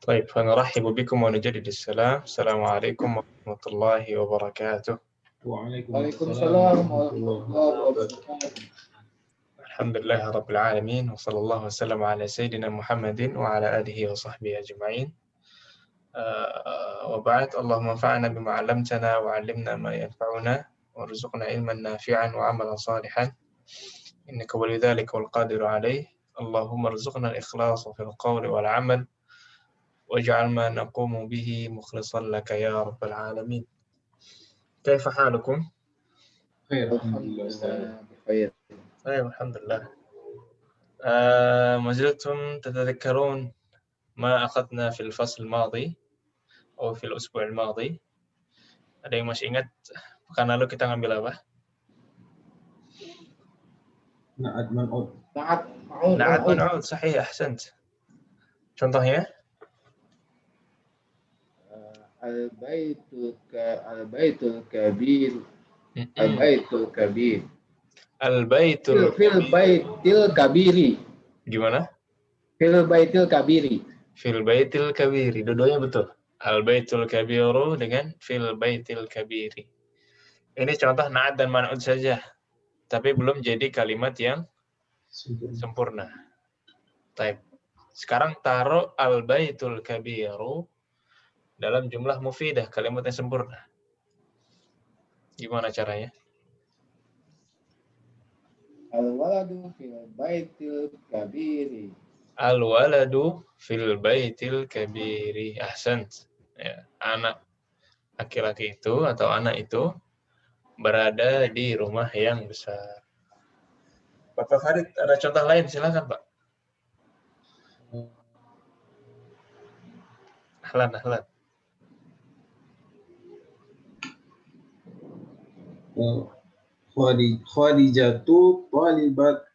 طيب فنرحب بكم ونجدد السلام. السلام عليكم ورحمة الله وبركاته. Waalaikumsalam warahmatullahi wabarakatuh. الحمد لله رب العالمين وصلى الله وسلم على سيدنا محمد وعلى آله وصحبه أجمعين. وبعد اللهم انفعنا بما علمتنا وعلمنا ما ينفعنا وارزقنا علما نافعا وعملا صالحا إنك ولي ذلك والقادر عليه. اللهم ارزقنا الإخلاص في القول والعمل واجعل ما نقوم به مخلصا لك يا رب العالمين. كيف حالكم؟ Khair, alhamdulillah. Khair. طيب الحمد لله. ما زلتم تتذكرون ما أخذنا في الفصل الماضي أو في الأسبوع الماضي. Ada yang masih ingat pekan lalu kita ngambil apa? Na'at man'ud. Na'at man'ud, sahih, ahsant. Contohnya? Al-baitul kabir. Al-baitul kabir. Fil baitil kabiri. Gimana? Fil baitil kabiri. Fil baitil kabiri. Dua-duanya betul. Al-baitul kabiru dengan fil baitil kabiri. Ini contoh na'at dan man'ud saja. Tapi belum jadi kalimat yang sempurna. Taib. Sekarang taruh al-baitul kabiru dalam jumlah mufidah, kalimat yang sempurna. Gimana caranya? Al-waladu fil baitil kabiri. Al-waladu fil baitil kabiri. Ahsant. Ya, anak laki-laki itu atau anak itu berada di rumah yang besar. Bapak Farid, ada contoh lain? Silakan, Pak. Ahlan. Khadijatu talibatu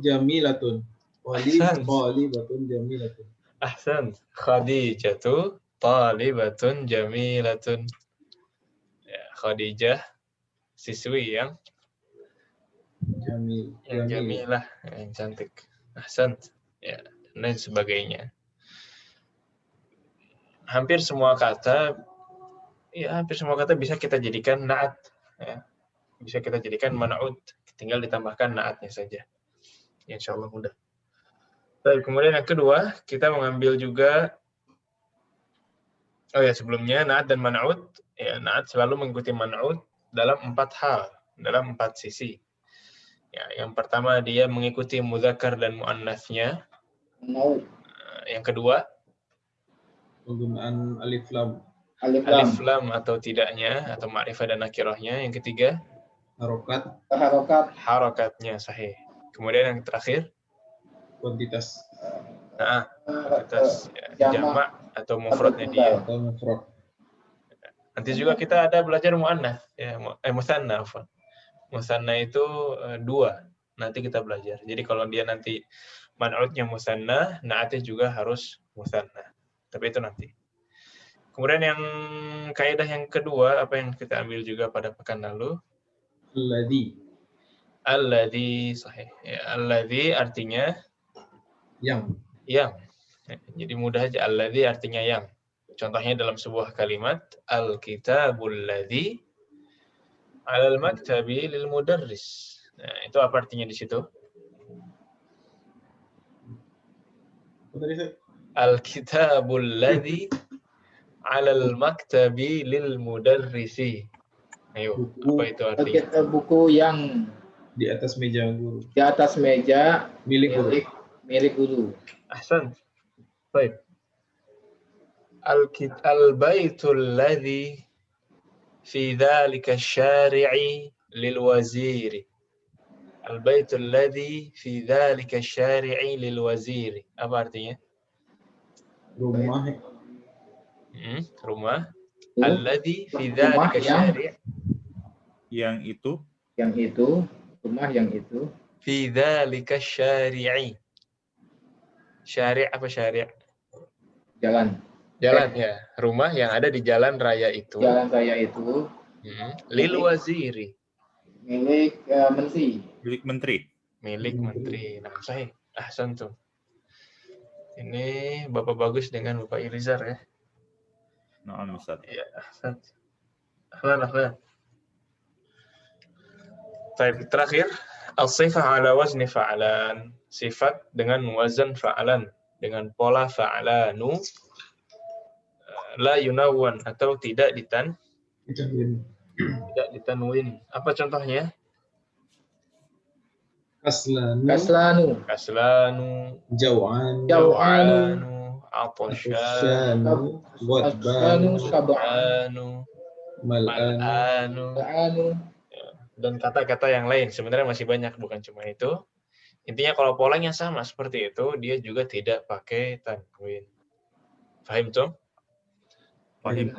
jamilatun. Talibatun jamilatun. Ahsan. Khadijatu talibatun jamilatun. Ya, Khadijah siswi yang jamilah, yang cantik. Ahsan. Ya, dan lain sebagainya. Hampir semua kata bisa kita jadikan na'at, ya. Bisa kita jadikan man'ud, tinggal ditambahkan na'atnya saja. Insyaallah mudah. Baik, kemudian yang kedua, kita mengambil juga sebelumnya na'at dan man'ud, ya, na'at selalu mengikuti man'ud dalam 4 hal, dalam 4 sisi. Ya, yang pertama dia mengikuti mudzakkar dan muannasnya. Yang kedua, penggunaan alif lam atau tidaknya, atau ma'rifah dan nakirahnya. Yang ketiga, harokatnya sahih. Kemudian yang terakhir, kuantitas jamak atau mufradnya dia. Nanti juga kita ada belajar muannats, ya, musanna. Musanna itu 2. Nanti kita belajar. Jadi kalau dia nanti man'udnya musanna, na'atnya juga harus musanna. Tapi itu nanti. Kemudian yang kaidah yang kedua, apa yang kita ambil juga pada pekan lalu? Alladzi, sahih. Ya, alladzi artinya yang. Jadi mudah aja, alladzi artinya yang. Contohnya dalam sebuah kalimat, al-kitabul ladzi 'alal maktabi lil mudarris. Nah, itu apa artinya di situ? Al-kitabul ladzi 'alal maktabi lil mudarrisi. Ayo, apa itu artinya? Buku yang di atas meja guru. Di atas meja milik guru. Ahsan. Baik. Al-baitul ladzi fi dzalika asy-syari'i lil waziri. Al-baitul ladzi fi dzalika asy-syari'i lil waziri. Apa artinya? Rumah. Alladzi fi dzalika asy-syari'. Yang itu. Rumah yang itu. Fi dzalika asy-syari'i. Syari' apa syari'? Jalan ya. Rumah yang ada di jalan raya itu. Lil waziri. Milik menteri. Milik menteri. Nah, sahih. Ahsan tuh. Ini Bapak Bagus dengan Bapak Irizar ya. Na'am Ustaz. Ya, ahlan. Baik, terakhir as-sifah ala wazni fa'alan. Sifat dengan wazan fa'alan, dengan pola fa'alanu, la yunawwan atau tidak ditanwin. Apa contohnya? Kaslanu, Kaslanu, jau'an, Jaw'anu, atasyanu, ghadbanu, sab'anu, mal'an, mal'anu, dan kata-kata yang lain. Sebenarnya masih banyak, bukan cuma itu. Intinya kalau polanya sama seperti itu, dia juga tidak pakai tanwin. Fahim tuh? Fahim.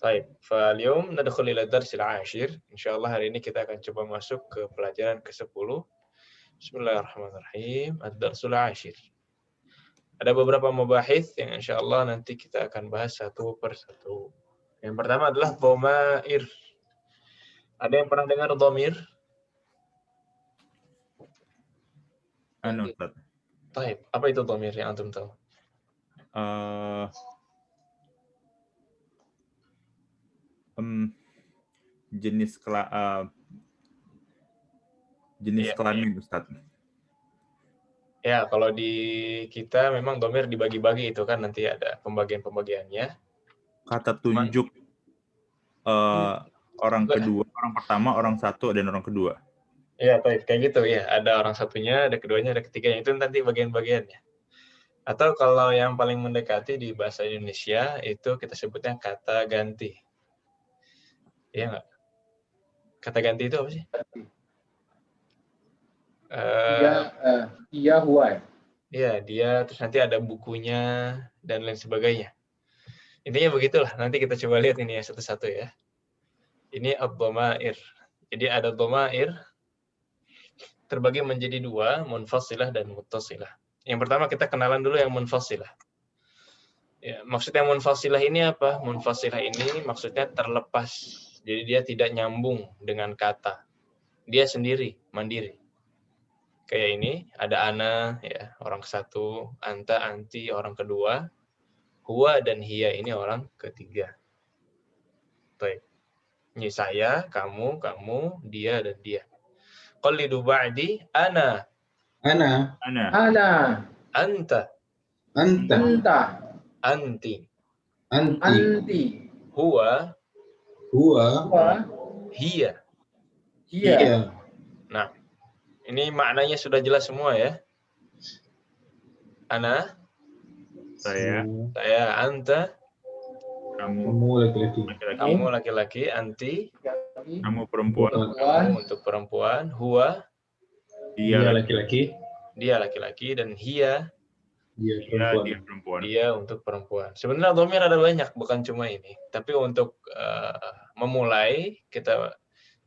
Baik, فاليوم ندخل إلى الدرس العاشر. Insyaallah hari ini kita akan coba masuk ke pelajaran ke-10. Bismillahirrahmanirrahim. Ad-darsul ashir. Ada beberapa mubahith yang insyaallah nanti kita akan bahas satu per satu. Yang pertama adalah dhamair. Ada yang pernah dengar dhamir? Anu Ustaz. Baik, apa itu dhamir yang antum tahu? Jenis kelamin Ustaz. Ya, kalau di kita memang dhamir dibagi-bagi itu kan nanti ada pembagian-pembagiannya. Kata tunjuk orang kedua, orang pertama, orang satu, dan orang kedua. Iya, baik, kayak gitu ya. Ada orang satunya, ada keduanya, ada ketiganya. Itu nanti bagian-bagiannya. Atau kalau yang paling mendekati di bahasa Indonesia itu kita sebutnya kata ganti. Iya nggak? Kata ganti itu apa sih? Iya, huwa. Iya, dia, terus nanti ada bukunya, dan lain sebagainya. Intinya begitulah, nanti kita coba lihat ini ya satu-satu ya. Ini ad-dhamair. Jadi ada dhamair, terbagi menjadi dua, munfasilah dan muttasilah. Yang pertama kita kenalan dulu yang munfasilah. Ya, maksudnya munfasilah ini apa? Munfasilah ini maksudnya terlepas. Jadi dia tidak nyambung dengan kata. Dia sendiri, mandiri. Kayak ini, ada ana, ya, orang satu, anta, anti, orang kedua, huwa dan hiya ini orang ketiga. Baik. Ini saya, kamu, dia, dan dia. Qallidu ba'di, ana, ana, anta, anti, huwa, hiya. Nah, ini maknanya sudah jelas semua ya. Ana, Saya, anta, kamu laki-laki, anti, kamu perempuan, kamu untuk perempuan, huwa, dia laki-laki, dan hiya, dia perempuan. dia untuk perempuan. Sebenarnya dhamir ada banyak, bukan cuma ini. Tapi untuk memulai, kita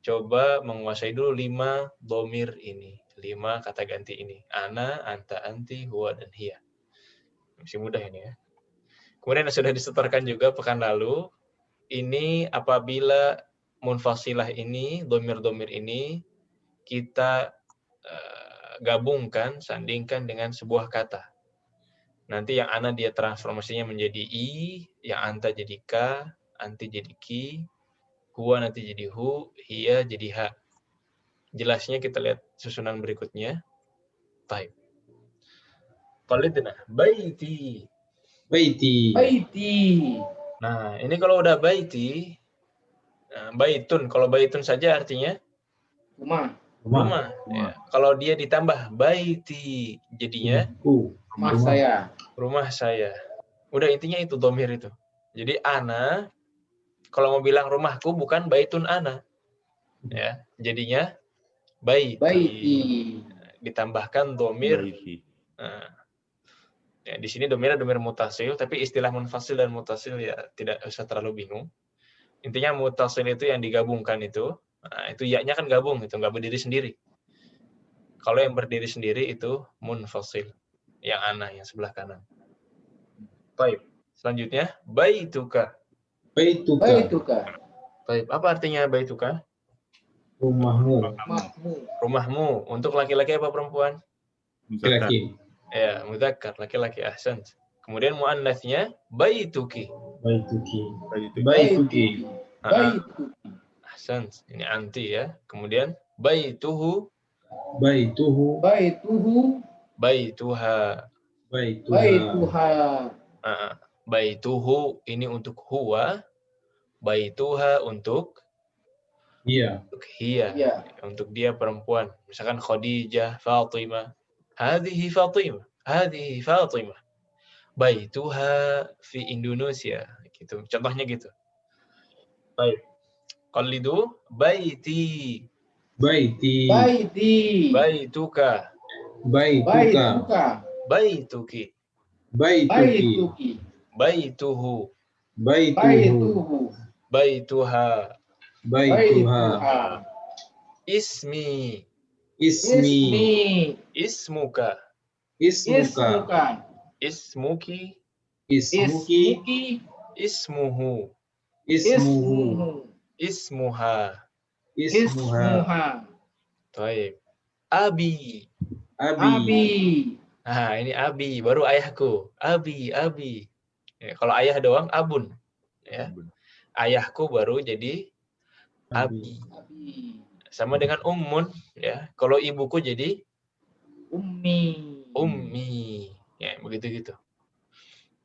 coba menguasai dulu 5 dhamir ini. 5 kata ganti ini. Ana, anta, anti, huwa, dan hiya. Masih mudah ini ya. Kemudian sudah disetorkan juga pekan lalu. Ini apabila munfasilah ini, dhamir-dhamir ini, kita gabungkan, sandingkan dengan sebuah kata. Nanti yang ana dia transformasinya menjadi i, yang anta jadi ka, anti jadi ki, huwa nanti jadi hu, hiya jadi ha. Jelasnya kita lihat susunan berikutnya. Baik. Qalidna, baiti. Nah, ini kalau udah baiti, baitun. Kalau baitun saja artinya rumah. Ya. Kalau dia ditambah baiti, jadinya rumah saya. Udah intinya itu dhamir itu. Jadi ana, kalau mau bilang rumahku bukan baitun ana. Ya, jadinya baiti. Ditambahkan dhamir. Nah, ya, di sini dhamirnya dhamir mutasil, tapi istilah munfasil dan mutasil ya tidak usah terlalu bingung. Intinya mutasil itu yang digabungkan itu. Nah, itu ya-nya kan gabung, itu nggak berdiri sendiri. Kalau yang berdiri sendiri itu munfasil. Yang ana, yang sebelah kanan. Baik. Selanjutnya, baituka. Baik. Apa artinya baituka? Rumahmu. Rumahmu. Untuk laki-laki apa perempuan? Laki-laki. Ya, mudzakkar, laki-laki. Ahsan. Kemudian muannatsnya baituki. Baituki. Baituki. Baituki. Ahsan. Ini anti ya. Kemudian baituhu. Baituhu. Baituhu. Baituha. Baituha. Baituhu ini untuk huwa. Baituha untuk Iya. hiya. Iya. Untuk dia perempuan. Misalkan Khadijah, Fatimah. Hadhihi Fatimah. Hadhihi Fatimah. Baituha fi Indonesia. Gitu. Contohnya gitu. Baik. Qalidu baiti. Baiti. Baiti. Baituka. Baituka. Baituki. Baituki. Baituki. Baituhu. Baituhu. Baituha. Baituha. Ismi. Ismi. Ismuka. Ismuka. Ismuki. Ismuki. Ismuhu. Ismuhu. Ismuha. Ismuha. Baik. Abi. Abi. Nah, ini abi, baru ayahku. Abi. Ya, kalau ayah doang, abun. Ya. Ayahku baru jadi abi. Sama dengan ummun. Ya. Kalau ibuku jadi ummi. Ya, begitu gitu.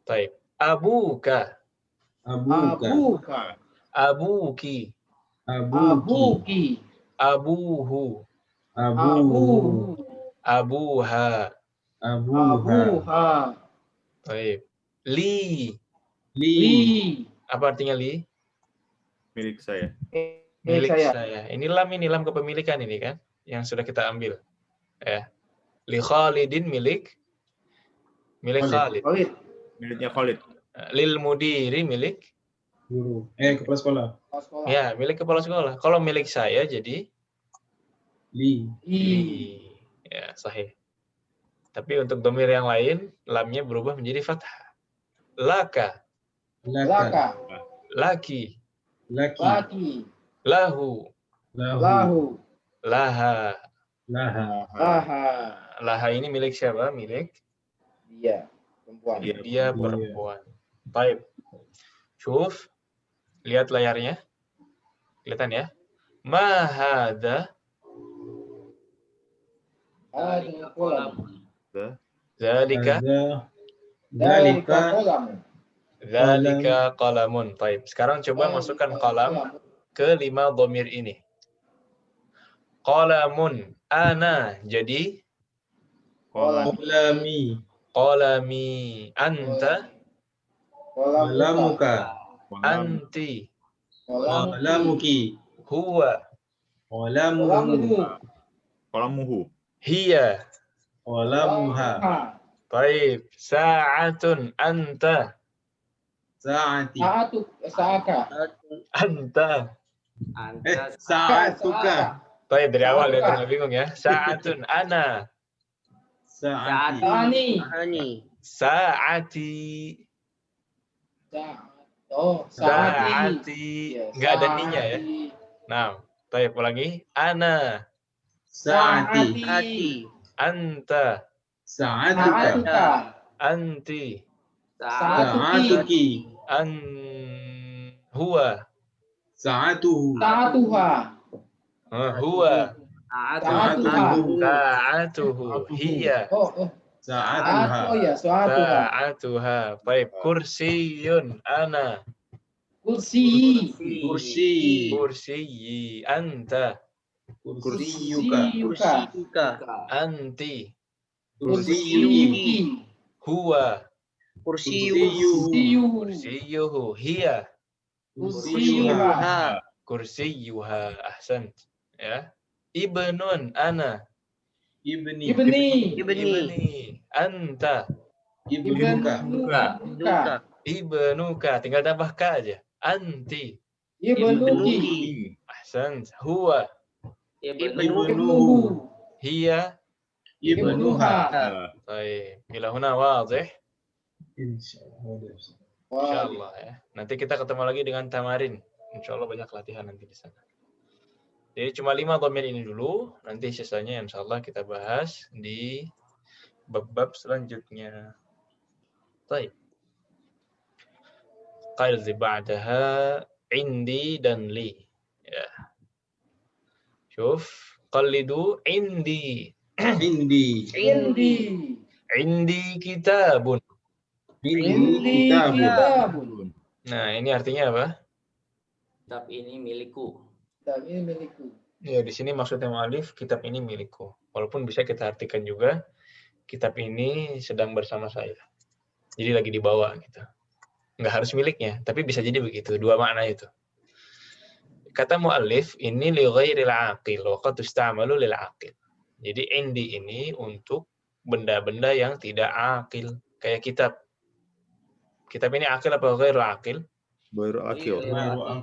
Baik. Abuka. Abuka. Abuki. Abuki. Abuhu. Abuhu. Abuha. Abuha. Baik. Li. Li. Apa artinya li? Milik saya. Milik saya. Ini lam kepemilikan ini kan, yang sudah kita ambil. Ya. Li Khalidin milik Khalid. Miliknya Khalid. Lil mudiri milik Guru. Kepala sekolah. ya, milik kepala sekolah. Kalau milik saya jadi Li. ya, sahih. Tapi untuk dhamir yang lain, lamnya berubah menjadi fathah. Laka. Laka. Laki. Laki. Lahu. Lahu. Laha. Laha. Laha ini milik siapa? Milik Dia. Perempuan. dia perempuan. Baik. Syuf. Lihat layarnya. Kelihatan ya? Ma hadza. Ada kolam. Zalika. Dalika. Zalika qalamun. Baik. Sekarang coba masukkan qalam ke 5 dhamir ini. Qalamun. Ana. Jadi Qalami. qalami. Anta. Qalamuka. Anti. Qalamuki. Huwa. Qalamuhu. Qalamuhu. Hiya. Qalamuha. Baik. Sa'atun. Anta. Sa'ati. Saaka. Anta. Sa'atuka. Baik, dari awal ya, nggak bingung ya. Sa'atun. Ana. Sa'ati. Sa'ati. Sa'ati. Nggak ada ninya ya. Nah, baik, ulangi. Ana. Sa'ati. Anta. Sa'atuka. Anti. Sa'atuki. Huwa. Sa'atuhu. Huwa. Sa'atuhu. Sa'atuhu. Hiya. Sa'atuha. Sa'atuha. Baik. Kursiyun. Ana. Kursi. Kursiyi. Anta. Kursiyuka. Anti. Kursiyuki. Huwa. Kursiyuhu. Kursiyuhu. Hiya. Kursiyuha. Kursiyuha. Ahsan. Ya. Ibnun. Ana. Ibni. Anta. Ibnuka. Ibnuka. Tinggal tambah ka aja. Anti. Ibnuki. Ahsan. Huwa. Ibnuhu. Hiya. Ibnuha. Baik. Ila huna wadih. Insyaallah. Insyaallah ya. Nanti kita ketemu lagi dengan tamarin. Insyaallah banyak latihan nanti di sana. Jadi cuma 5 dhamir ini dulu. Nanti sisanya insyaallah kita bahas di bab-bab selanjutnya. Baik. Qalzi ba'daha indi dan li. Ya. Syuf, qallidu indi. Indi. Indi. Indi kitabun. Indi kitabun. Nah, ini artinya apa? Kitab ini milikku. Kitab ini milikku. Ya, di sini maksudnya mu'alif, kitab ini milikku. Walaupun bisa kita artikan juga, kitab ini sedang bersama saya. Jadi lagi dibawa gitu. Nggak harus miliknya, tapi bisa jadi begitu. Dua makna itu. Kata mu'alif, ini li ghairil aqil, wa qad tusta'malu lil aqil. Jadi indi ini untuk benda-benda yang tidak akil. Kayak kitab. Kitab ini akil apa ghairul akil? Baru akil.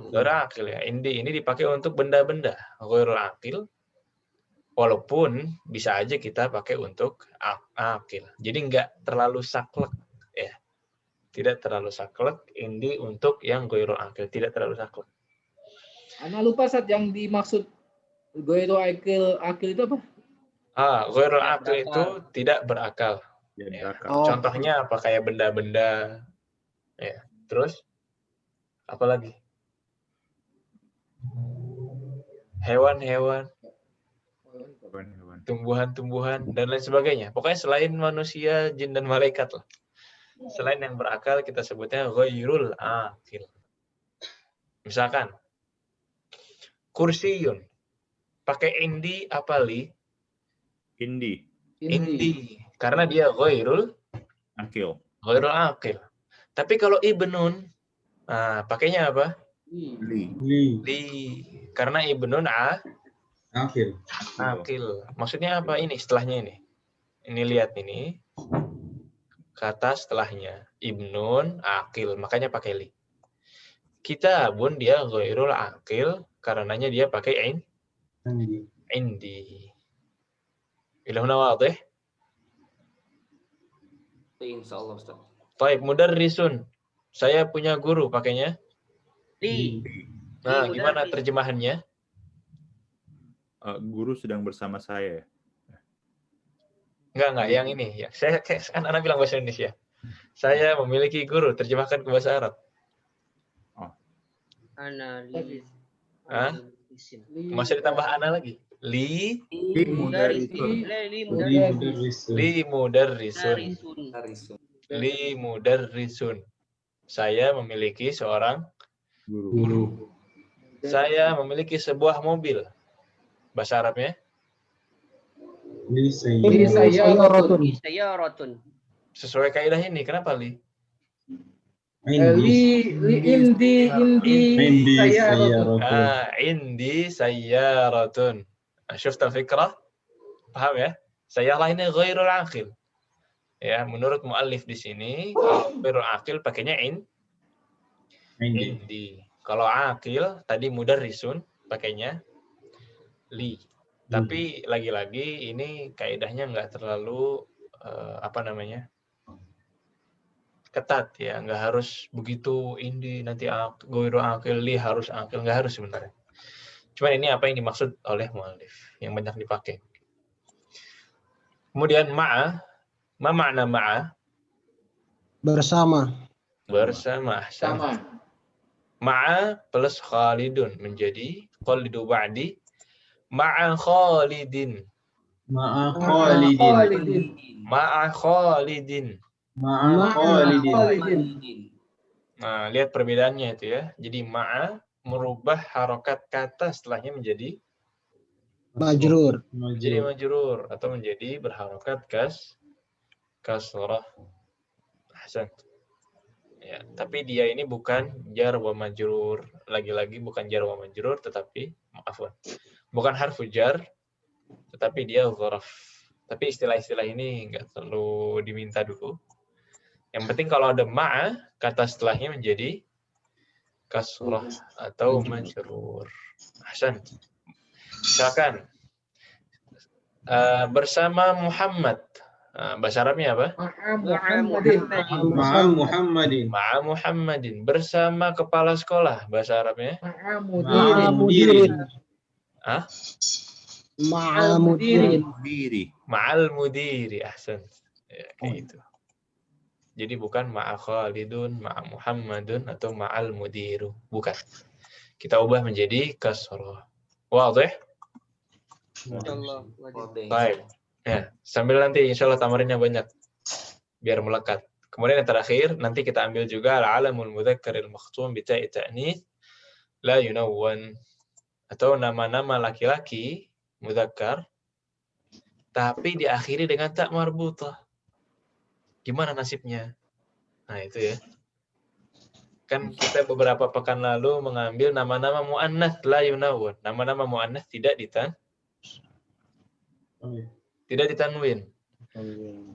Ghairul akil ya. Indi ini dipakai untuk benda-benda. Ghairul akil. Walaupun bisa aja kita pakai untuk akil. Jadi nggak terlalu saklek. Ya. Tidak terlalu saklek. Indi untuk yang ghairul akil. Tidak terlalu saklek. Ana lupa saat yang dimaksud goiro akil itu apa? Ghairul akil itu tidak berakal. Jadi Ya. akal. Oh. Contohnya apa? Kayak benda-benda. Ya. Terus? Apa lagi? Hewan-hewan, Hewan-hewan. tumbuhan-tumbuhan, dan lain sebagainya. Pokoknya selain manusia, jin, dan malaikat lah. Selain yang berakal, kita sebutnya ghairul akil. Misalkan, kursiyun. Pakai indi apa li? Indi. Indi. Karena dia ghairul Akil. akil. Tapi kalau ibnun, pakainya apa? Li. Li. Karena ibnun Akil. akil. Maksudnya apa ini? Setelahnya ini. Ini lihat ini. Kata setelahnya. Ibnun akil. Makanya pakai li. Kitabun dia ghairul akil. Karenanya dia pakai indi. Ilahuna wadih. Insyaallah Ustaz. Taib mudarrisun. Saya punya guru pakainya. Li. Nah, Li gimana mudarris. terjemahannya? Guru sedang bersama saya. Enggak, yang ini. Ya, saya kan anak bilang bahasa Indonesia. Saya memiliki guru, terjemahkan ke bahasa Arab. Analisis. Hah? Masih ditambah ana lagi. Li Mudarrisun. li mudarrisun. Mudarrisun. Li mudarrisun. Saya memiliki seorang Guru. guru. Saya memiliki sebuah mobil. Bahasa Arabnya? Sayaratun. Sesuai kaidah ini. Kenapa li? Indi sayaratun. Indi sayyaratun. Syufta fikrah? Paham ya? Sayyarah ini ghairul aqil. Ya, menurut muallif di sini, ghairul aqil pakainya indi. Kalau aqil tadi mudarrisun pakainya li. Tapi lagi-lagi ini kaidahnya nggak terlalu ketat ya, nggak harus begitu indi nanti ghairul aqil li harus aqil, nggak harus sebenarnya. Cuman ini apa yang dimaksud oleh muallif yang banyak dipakai. Kemudian ma makna ma'a? Bersama. Sama. Ma'a plus Khalidun menjadi Khalidu ba'di ma'a Khalidin. Ma'a Khalidin. Ma'a Khalidin. Ma'a Khalidin. Nah, lihat perbedaannya itu ya. Jadi ma'a merubah harokat kata setelahnya menjadi Majrur. menjadi majrur atau menjadi berharokat kasrah. Ahsan. Ya, tapi dia ini bukan jar wa majrur. Lagi-lagi bukan jar wa majrur, tetapi bukan harfu jar, tetapi dia dzaraf. Tapi istilah-istilah ini nggak terlalu diminta dulu. Yang penting kalau ada ma'a, kata setelahnya menjadi kasrah atau majrur. Ahsan. Misalkan bersama Muhammad. Bahasa Arabnya apa? Ma'a Muhammadin. Ma'a Muhammadin. Bersama kepala sekolah. Bahasa Arabnya? Ma'a mudirin. Ma'a mudirin. Diri. Ma'al mudiri. Ahsan. Ya, kayak gitu. Jadi bukan ma'a Khalidun, ma'a Muhammadun, atau ma'al mudiru. Bukan. Kita ubah menjadi kasrah. Wadih? Insyaallah. Baik. Ya, sambil nanti insya Allah tamarinnya banyak. Biar melekat. Kemudian yang terakhir, nanti kita ambil juga al-alamul mudzakaril makhtum bita'i ta'nits la yunawwan. Atau nama-nama laki-laki mudzakkar tapi diakhiri dengan tak marbutah. Gimana nasibnya? Nah, itu ya. Kan kita beberapa pekan lalu mengambil nama-nama muannats la yunawwan. Nama-nama muannats tidak ditanwin.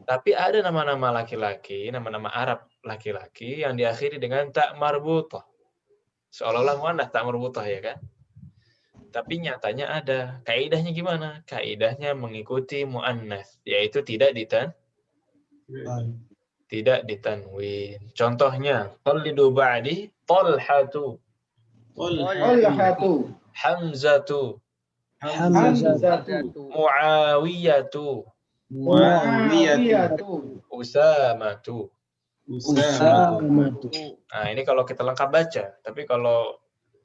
Tapi ada nama-nama laki-laki, nama-nama Arab laki-laki yang diakhiri dengan tak marbutah. Seolah-olah muannats tak marbutah, ya kan? Tapi nyatanya ada. Kaidahnya gimana? Kaidahnya mengikuti muannats, yaitu tidak ditanwin. Contohnya, qallidu ba'di Talhatu, Talhatu, Hamzatu, Hamzatu, Muawiyatu, Muawiyatu, Usamatu. Usamatu. Nah, ini kalau kita lengkap baca. Tapi kalau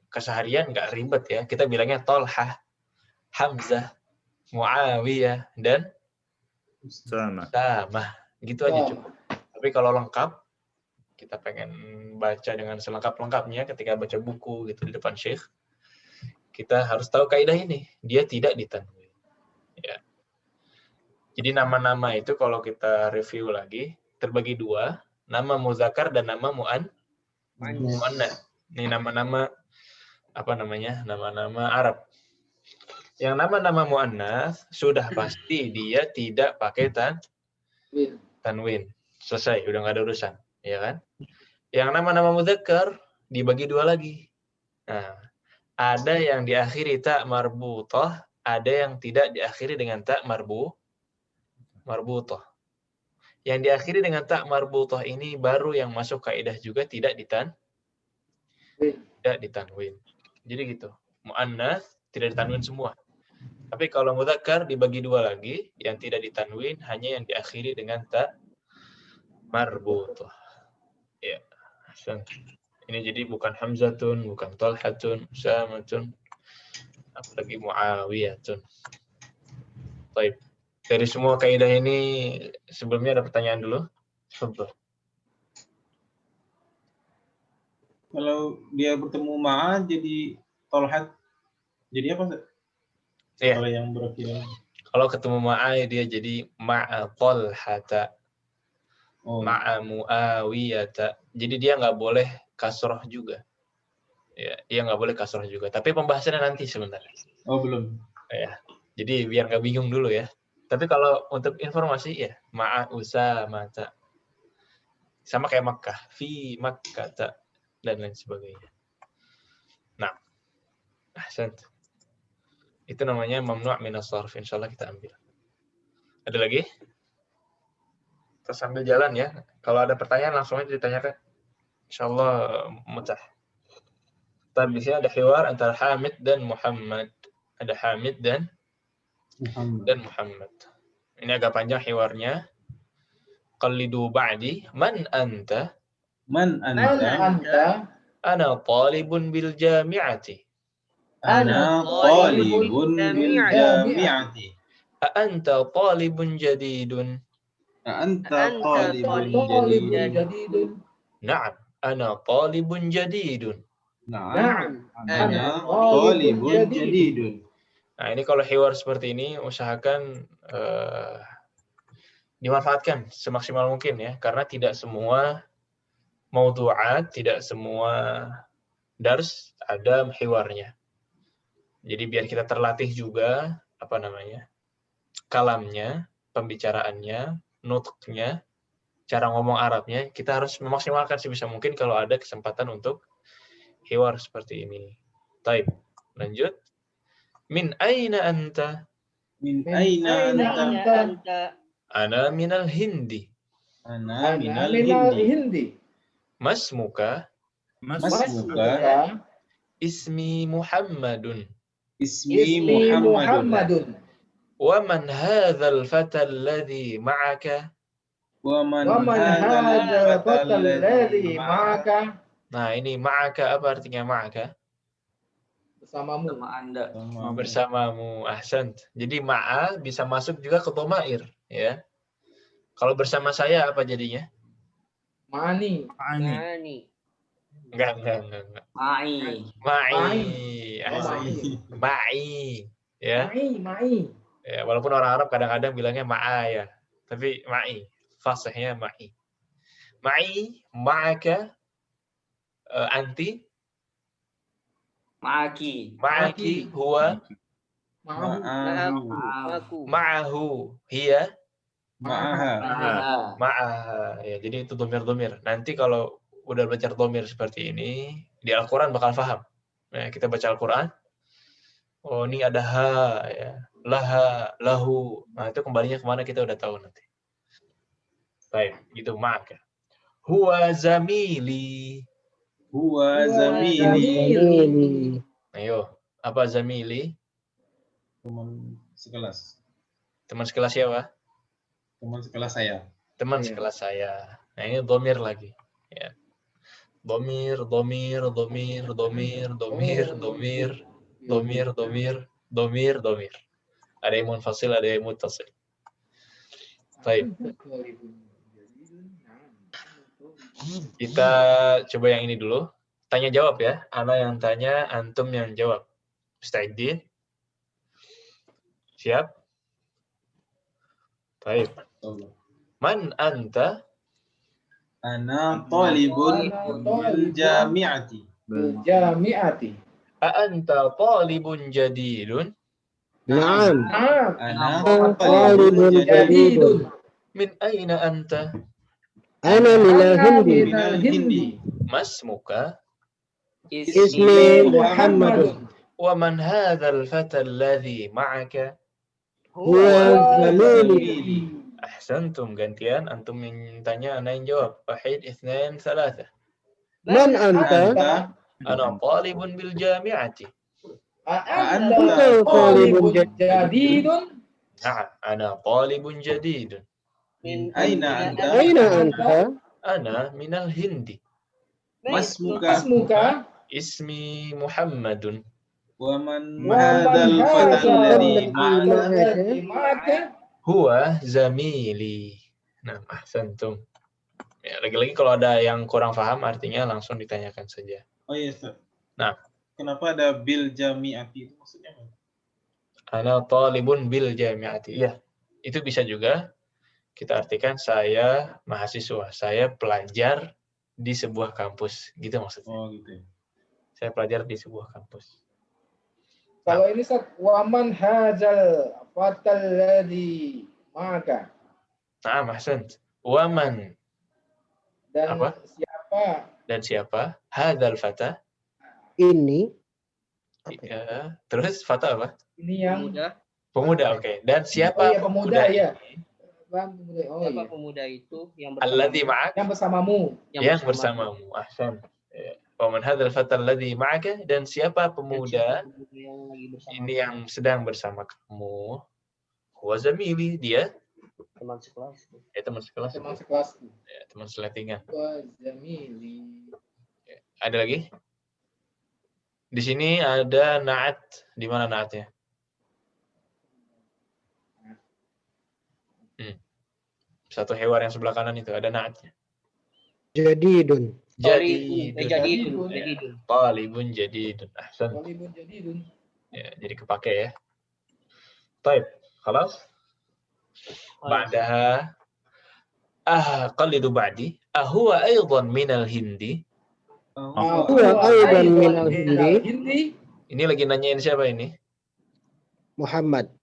keseharian nggak ribet ya. Kita bilangnya Talhah, Hamzah, Muawiyah, dan Sama. Gitu aja cukup. Tapi kalau lengkap, kita pengen baca dengan selengkap-lengkapnya ketika baca buku gitu di depan syekh, kita harus tahu kaidah ini. Dia tidak ditanwin. Ya. Jadi nama-nama itu kalau kita review lagi, terbagi dua. Nama muzakkar dan nama muannats. Ini nama-nama nama-nama Arab. Yang nama-nama muannats sudah pasti dia tidak pakai tanwin. Selesai, udah nggak ada urusan, ya kan? Yang nama-nama mudzakkar dibagi dua lagi. Nah, ada yang diakhiri tak marbutah, ada yang tidak diakhiri dengan tak marbutah. Yang diakhiri dengan tak marbutah ini baru yang masuk kaidah juga tidak ditanwin. Jadi gitu. Muannats tidak ditanwin semua. Tapi kalau mudzakkar dibagi dua lagi, yang tidak ditanwin hanya yang diakhiri dengan tak marbutah. Ya. Ini jadi bukan Hamzatun, bukan Talhatun, Usamatun, apalagi Muawiyatun. Baik. Dari semua kaidah ini sebelumnya ada pertanyaan dulu. Contoh. Kalau dia bertemu ma'a jadi Talhat, jadi apa? Iya. Kalau yang berakhir. Kalau ketemu ma'a dia jadi ma'a Talhata, ma'a Muawiyata. Jadi dia nggak boleh kasroh juga. Ya, dia nggak boleh kasroh juga. Tapi pembahasannya nanti sebenarnya. Oh, belum. Ya. Jadi biar nggak bingung dulu ya. Tapi kalau untuk informasi ya, ma'a Usamata. Sama kayak Makkah, fi Makkata, dan lain sebagainya. Nah, ahsan. Itu namanya mamnu' minas sarf. Insyaallah kita ambil. Ada lagi? Kita sambil jalan ya. Kalau ada pertanyaan langsung aja ditanyakan. Insyaallah mutah. Tapi di sini ada hiwar antara Hamid dan Muhammad. Ada Hamid dan Muhammad. Ini agak panjang hiwarnya. Qallidu ba'di man anta? Man anta? Ana talibun bil jami'ati. Ana talibun bil jami'ati. Anta talibun jadidun. Anta talibun jadidun. Na'am, ana talibun jadidun. Na'am, ana talibun jadidun. Nah, ini kalau hiwar seperti ini usahakan dimanfaatkan semaksimal mungkin ya, karena tidak semua maudhu'at, tidak semua dars ada hiwarnya. Jadi biar kita terlatih juga kalamnya, pembicaraannya, nutqnya, cara ngomong Arabnya, kita harus memaksimalkan sebisa mungkin kalau ada kesempatan untuk hiwar seperti ini. Taib. Lanjut. Min aina anta? Min aina anta? Ana minal Hindi. Ana minal Hindi. Masmuka? Masmuka? Ismi Muhammadun. Ismi Muhammadun. Wa man hadzal fata alladhi ma'aka? Wa man Waman hadzal fatal ladzi ma'aka. ma'aka. Nah, ini ma'aka apa artinya ma'aka? Bersamamu. Sama Anda. Bersamamu. Ahsan. Jadi ma'a bisa masuk juga ke dhamair, ya. Kalau bersama saya apa jadinya? Ma'ani. Ma'ani. Enggak. Ma'i. Ma'i. Oh, Ahsan. ma'i. Ma'i. Ya. Ma'i. Ya, walaupun orang Arab kadang-kadang bilangnya ma'a ya. Tapi ma'i. Fasihnya ma'i. Ma'i, ma'aka, anti, Ma'aki. ma'aki, huwa, Ma'ahu. ma'ahu, hiya, Ma'aha. ma'aha. Ya, jadi itu domir-domir. Nanti kalau udah belajar domir seperti ini, di Al-Quran bakal paham. Nah, kita baca Al-Quran, oh ini ada ha, ya. Laha, lahu. Nah, itu kembalinya kemana kita udah tahu nanti. Baik, gitu maka. Huwa zamili. Huwa zamili. Zamili. Ayo, apa zamili? Teman sekelas. Teman sekelas siapa? Teman sekelas saya. Teman Iya. sekelas saya. Nah, ini domir lagi. Ya. Domir. Ada yang munfasil, ada yang muttasil. Baik. Kita coba yang ini dulu. Tanya jawab ya. Ana yang tanya, antum yang jawab. Musta'idin? Siap? Baik. Man anta? Ana talibun bil jami'ati. Jami'ati. A'anta talibun jadidun? Naam. Ana talibun jadidun. Min aina anta? Ana minal hindi. minal hindi. Masmuka? Ismi Muhammadun. Wa man hadzal fata alladhi ma'aka? Huwa zamili. Ahsantum, gantian antum yang tanya, ana yang jawab. Wahid, itsnain, tsalatsa. Man anta? Anta Ana talibun bil jami'ati. Anta talibun jadidun. Na'am, ana talibun jadidun. Min aina anta? Aina anta? Ana minal hindi. Masmuka. Asmuka. Ismi Muhammadun. Wa man Waman hadzal fatal ladzi ma'aka. ladzi ma'aka. Huwa zamili. Nah, ahsantum. Ya, lagi-lagi kalau ada yang kurang paham artinya langsung ditanyakan saja. Oh iya, Ustaz. Nah. Kenapa ada bil jami'ati itu maksudnya apa? Ana talibun bil jami'ati. Ya, itu bisa juga kita artikan saya mahasiswa, saya pelajar di sebuah kampus. Gitu maksudnya. Oh gitu ya. Saya pelajar di sebuah kampus. Kalau ini Ustaz, waman hadzal fatal ladzi ma'aka. Nah, ahsan. Waman. Dan Apa? siapa? Dan siapa? Hadzal fata. Ini. Ya. Terus fata apa? Ini yang Pemuda, oke. Dan Oh siapa iya, pemuda ya. ini? Oh Siapa iya. pemuda itu yang Alladzi ma'ak, Yang bersamamu. yang bersamamu. Ahsan. Ya. Wa man hadzal fata alladzi ma'aka, dan siapa pemuda yang lagi bersama ini yang sedang bersama kamu? Huwa zamili, dia teman sekelas. ya teman sekelas. Teman sekelasku. Ya, teman seletingan. Wa zamili. Ada lagi? Di sini ada na'at. Di mana na'atnya? Satu hewan yang sebelah kanan itu ada na'atnya. Jadidun. Jadidun. Jadidun. Talibun jadidun. Ahsan. Talibun jadidun. Ya, jadi kepake ya. Baik, khalas. Ba'daha qalidu ba'di ahuwa aidan minal hindi. Huwa aidan minal hindi. Ini lagi nanyain siapa ini? Muhammad.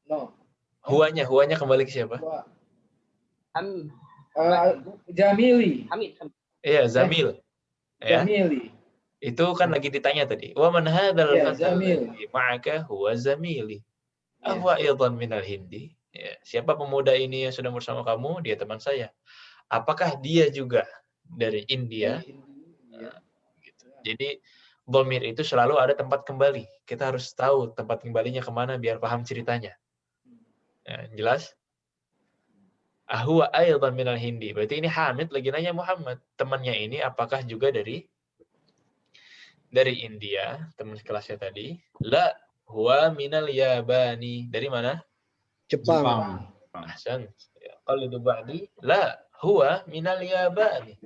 No. Huanya kembali ke siapa? Jamili. Hamid. Iya, Zamil. Ya. Jamili. Itu kan lagi ditanya tadi. Wa man hadzal Ya, fatal Zamil. ladzi ma'aka huwa zamili. Ya. Ahwa aidan minal hindi. Ya. Siapa pemuda ini yang sedang bersama kamu? Dia teman saya. Apakah dia juga dari India? Ya. Gitu. Jadi dhamir itu selalu ada tempat kembali. Kita harus tahu tempat kembalinya kemana biar paham ceritanya. Ya, jelas? Ahwa aidan minal Hindi. Berarti ini Hamid lagi nanya Muhammad. Temannya ini apakah juga dari India, teman kelasnya tadi? La, huwa minal Yabani. Dari mana? Jepang. Ahsan. Qalidu ba'di. La, huwa minal Yabani.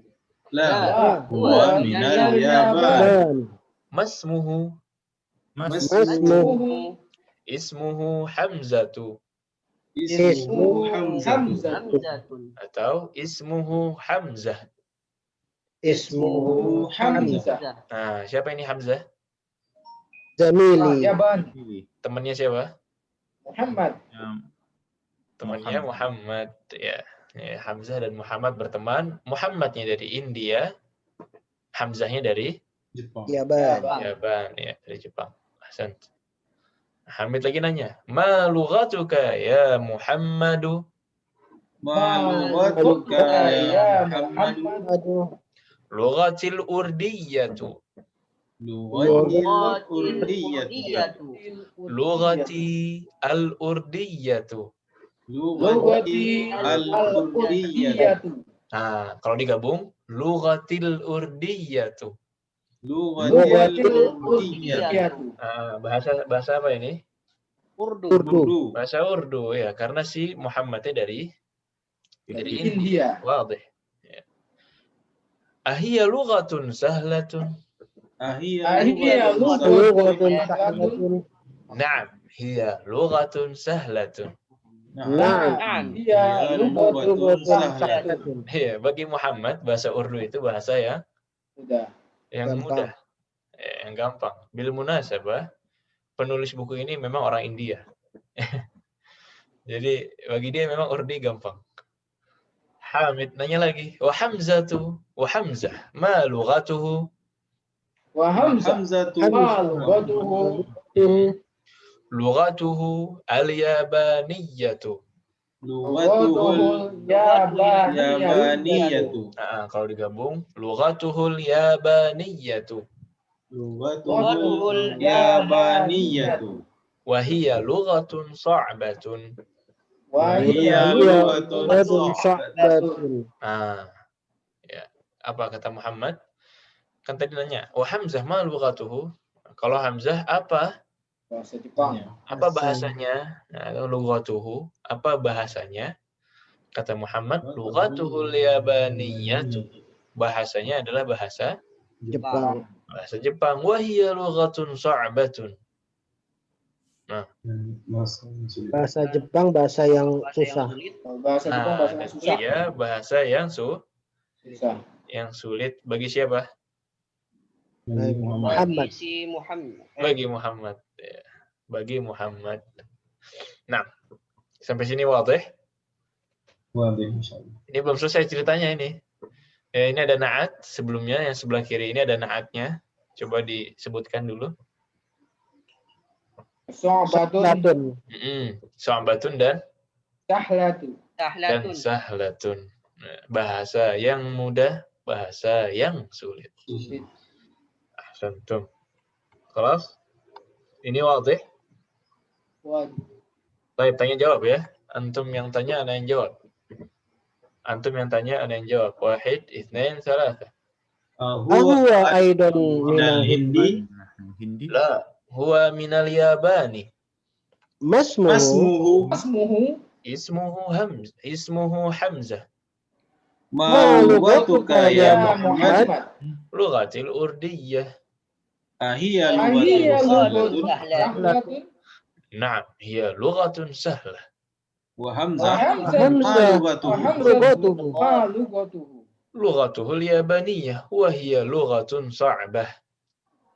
La, huwa minal Yaban. Dan Masmuhu. masmuhu Ismuhu Hamzatu. Ismuhu Hamzah. Hamzatun. Atau ismuhu Hamzah. ismuhu Hamzah. Nah, siapa ini Hamzah? Zamili. Yaban. Temannya siapa? Muhammad. Temannya Muhammad. Ya. Hamzah dan Muhammad berteman. Muhammadnya dari India. Hamzahnya dari Jepang. Yaban. Yaban. Ya, dari Jepang. Ahsan. Hamid lagi nanya. Ma lughatuka ya Muhammadu? Ma lughatuka ya Muhammad. Aduh. Lughatil urdiyatu. Lughatil urdiyatu. Lughati al-urdiyatu. Lughati al-urdiyatu. Nah, kalau digabung, lughatil urdiyatu. Lughatil urdiyatu. Bahasa apa ini? Urdu. Urdu. Bahasa Urdu ya, karena si Muhammadnya dari India. Wadih. Ya. Ahiyya lughatun sahlatun. Ahiyya Lughatun sahlatun. Na'am, hiya lughatun sahlatun. Na'am. Iya, Lughatun sahlatun. sahlatun. Ya, bagi Muhammad bahasa Urdu itu bahasa yang Sudah. Gampang. mudah, yang gampang. Bil munasabah, penulis buku ini memang orang India. Jadi bagi dia memang Urdu gampang. Hamid nanya lagi, wa Hamzatu, wa Hamzah, ma lughatuhu? Wa Hamzah. Hamzatu. Ma lughatuhu. Lughatuhu al-yabaniyatu. Lughatuhul yabaniyatu. Nah, kalau digabung, lughatuhul yabaniyatu. Lughatuhul yabaniyatu. Wa hiya lughatun sa'batun. Wa Hiya lughatun Lughatun sa'batun. sahlatun. Nah, ya. Apa kata Muhammad? Kan tadi nanya, wa Hamzah ma lughatuhu? Kalau Hamzah apa? bahasa Jepang. Apa bahasanya? Nah, lughatuhu, apa bahasanya? Kata Muhammad, lughatuhul yabaniyatu. Bahasanya adalah bahasa Jepang. Jepang. Wa hiya lughatun sa'batun. Bahasa Jepang bahasa yang susah. Bahasa Jepang bahasa yang susah. Iya, bahasa yang Susah. yang sulit bagi siapa? Muhammad. Si Muhammad. Bagi Muhammad. Ya. Bagi Muhammad. Nah, sampai sini wadih. Ini belum selesai ceritanya ini. Ya, ini ada na'at sebelumnya, yang sebelah kiri ini ada na'atnya. Coba disebutkan dulu. So'batun. So'batun dan Sahlatun. sahlatun. Nah, bahasa yang mudah, bahasa yang sulit. Ahsantum. Kelas? Ini wadih? Baik, tanya jawab ya. Antum yang tanya, ana yang jawab. Antum yang tanya, ana yang jawab. Wahid, itsnain, tsalatsa. Ahuwa aidan minal Hindi. Hindi. La, huwa minal Yabani. Masmuhu Asmuhu. Ismuhu Hamzah. Ma lughatuka ya Muhammad. Lughatil Urdiyah. Ahiyya Ahiyya lughatun lughatun sahlatun. Na'am, hiya lughatun sahlah. Wa Hamzah. Hamzah. Ma lughatuhu. Lughatuhu. Ma lughatuhu. Lughatuhul Yabaniyah wa hiya lughatun sa'bah.